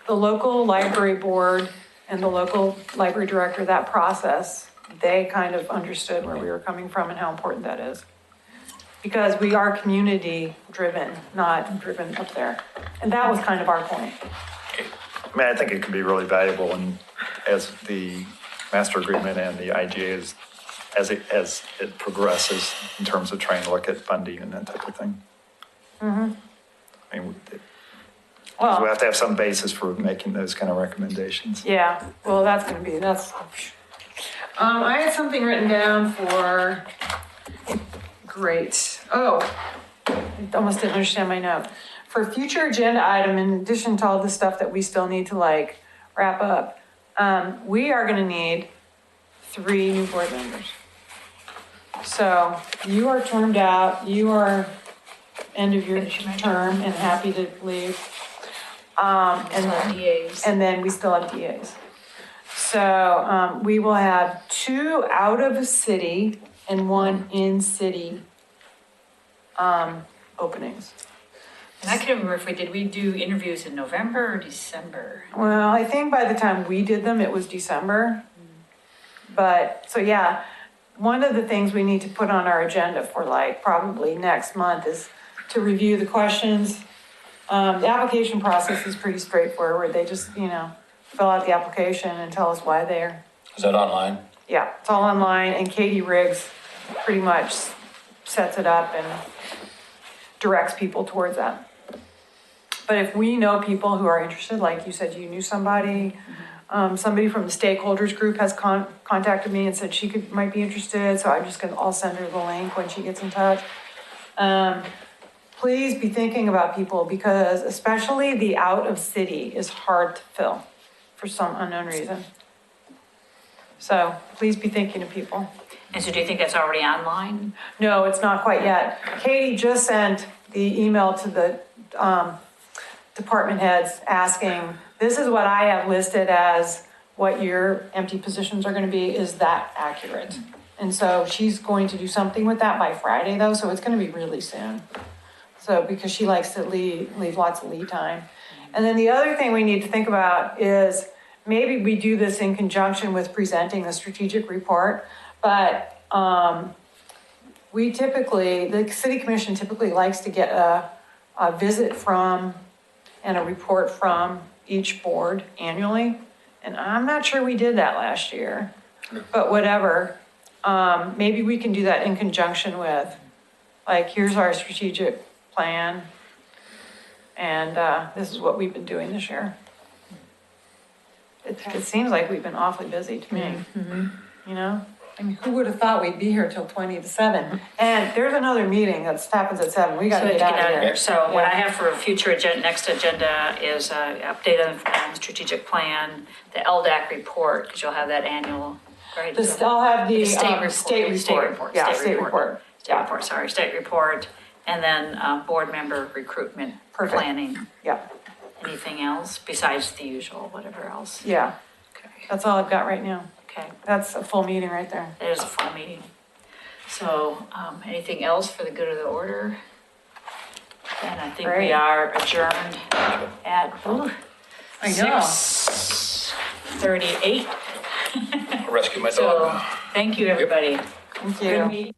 the local library board and the local library director, that process, they kind of understood where we were coming from and how important that is. Because we are community driven, not driven up there. And that was kind of our point. I mean, I think it could be really valuable, and as the master agreement and the IGA as it progresses in terms of trying to look at funding and that type of thing. I mean, We Well, have to have some basis for making those kind of recommendations. yeah, well, I had something written down for, great. Oh, I almost didn't understand my note. For future agenda item, in addition to all the stuff that we still need to like wrap up, we are gonna need 3 new board members. So you are termed out, you are end of your term and happy to leave. And then we still have DAs. So, we will have 2 out of city and 1 in city, openings. And I can't remember if we do interviews in November or December? Well, I think by the time we did them, it was December. But, so yeah, one of the things we need to put on our agenda for like probably next month is to review the questions. The application process is pretty straightforward. They just, fill out the application and tell us why they're, Is that online? yeah, it's all online, and Katie Riggs pretty much sets it up and directs people towards that. But if we know people who are interested, like you said, you knew somebody, somebody from the stakeholders group has contacted me and said she might be interested, so I'll send her the link when she gets in touch. Please be thinking about people, because especially the out of city is hard to fill for some unknown reason. So please be thinking of people. And so do you think that's already online? No, it's not quite yet. Katie just sent the email to the department heads asking, this is what I have listed as what your empty positions are gonna be, is that accurate? And so she's going to do something with that by Friday though, so it's gonna be really soon. So, because she likes to leave lots of lead time. And then the other thing we need to think about is maybe we do this in conjunction with presenting the strategic report, but the city commission typically likes to get a visit from and a report from each board annually. And I'm not sure we did that last year, but whatever. Maybe we can do that in conjunction with, like, here's our strategic plan, and this is what we've been doing this year. It seems like we've been awfully busy to me, I mean, who would have thought we'd be here till 20 to 7? And there's another meeting that happens at 7. We gotta So get out of here. So what I Yeah. have for a future next agenda is update on the strategic plan, the LDAC report, because you'll have that annual, right? I'll have the State report. state report. Yeah, state report. State report, and then board member recruitment Perfect. planning. Yeah, Anything else besides the usual, whatever else? yeah, Okay, that's all I've got right now. okay, That's a full meeting right there. that is a full meeting. So, anything else for the good of the order? Then I think we Great. are adjourned at, ooh, I know. 6:38. I'll rescue my dog. So, thank you, everybody. Thank Good you. meeting.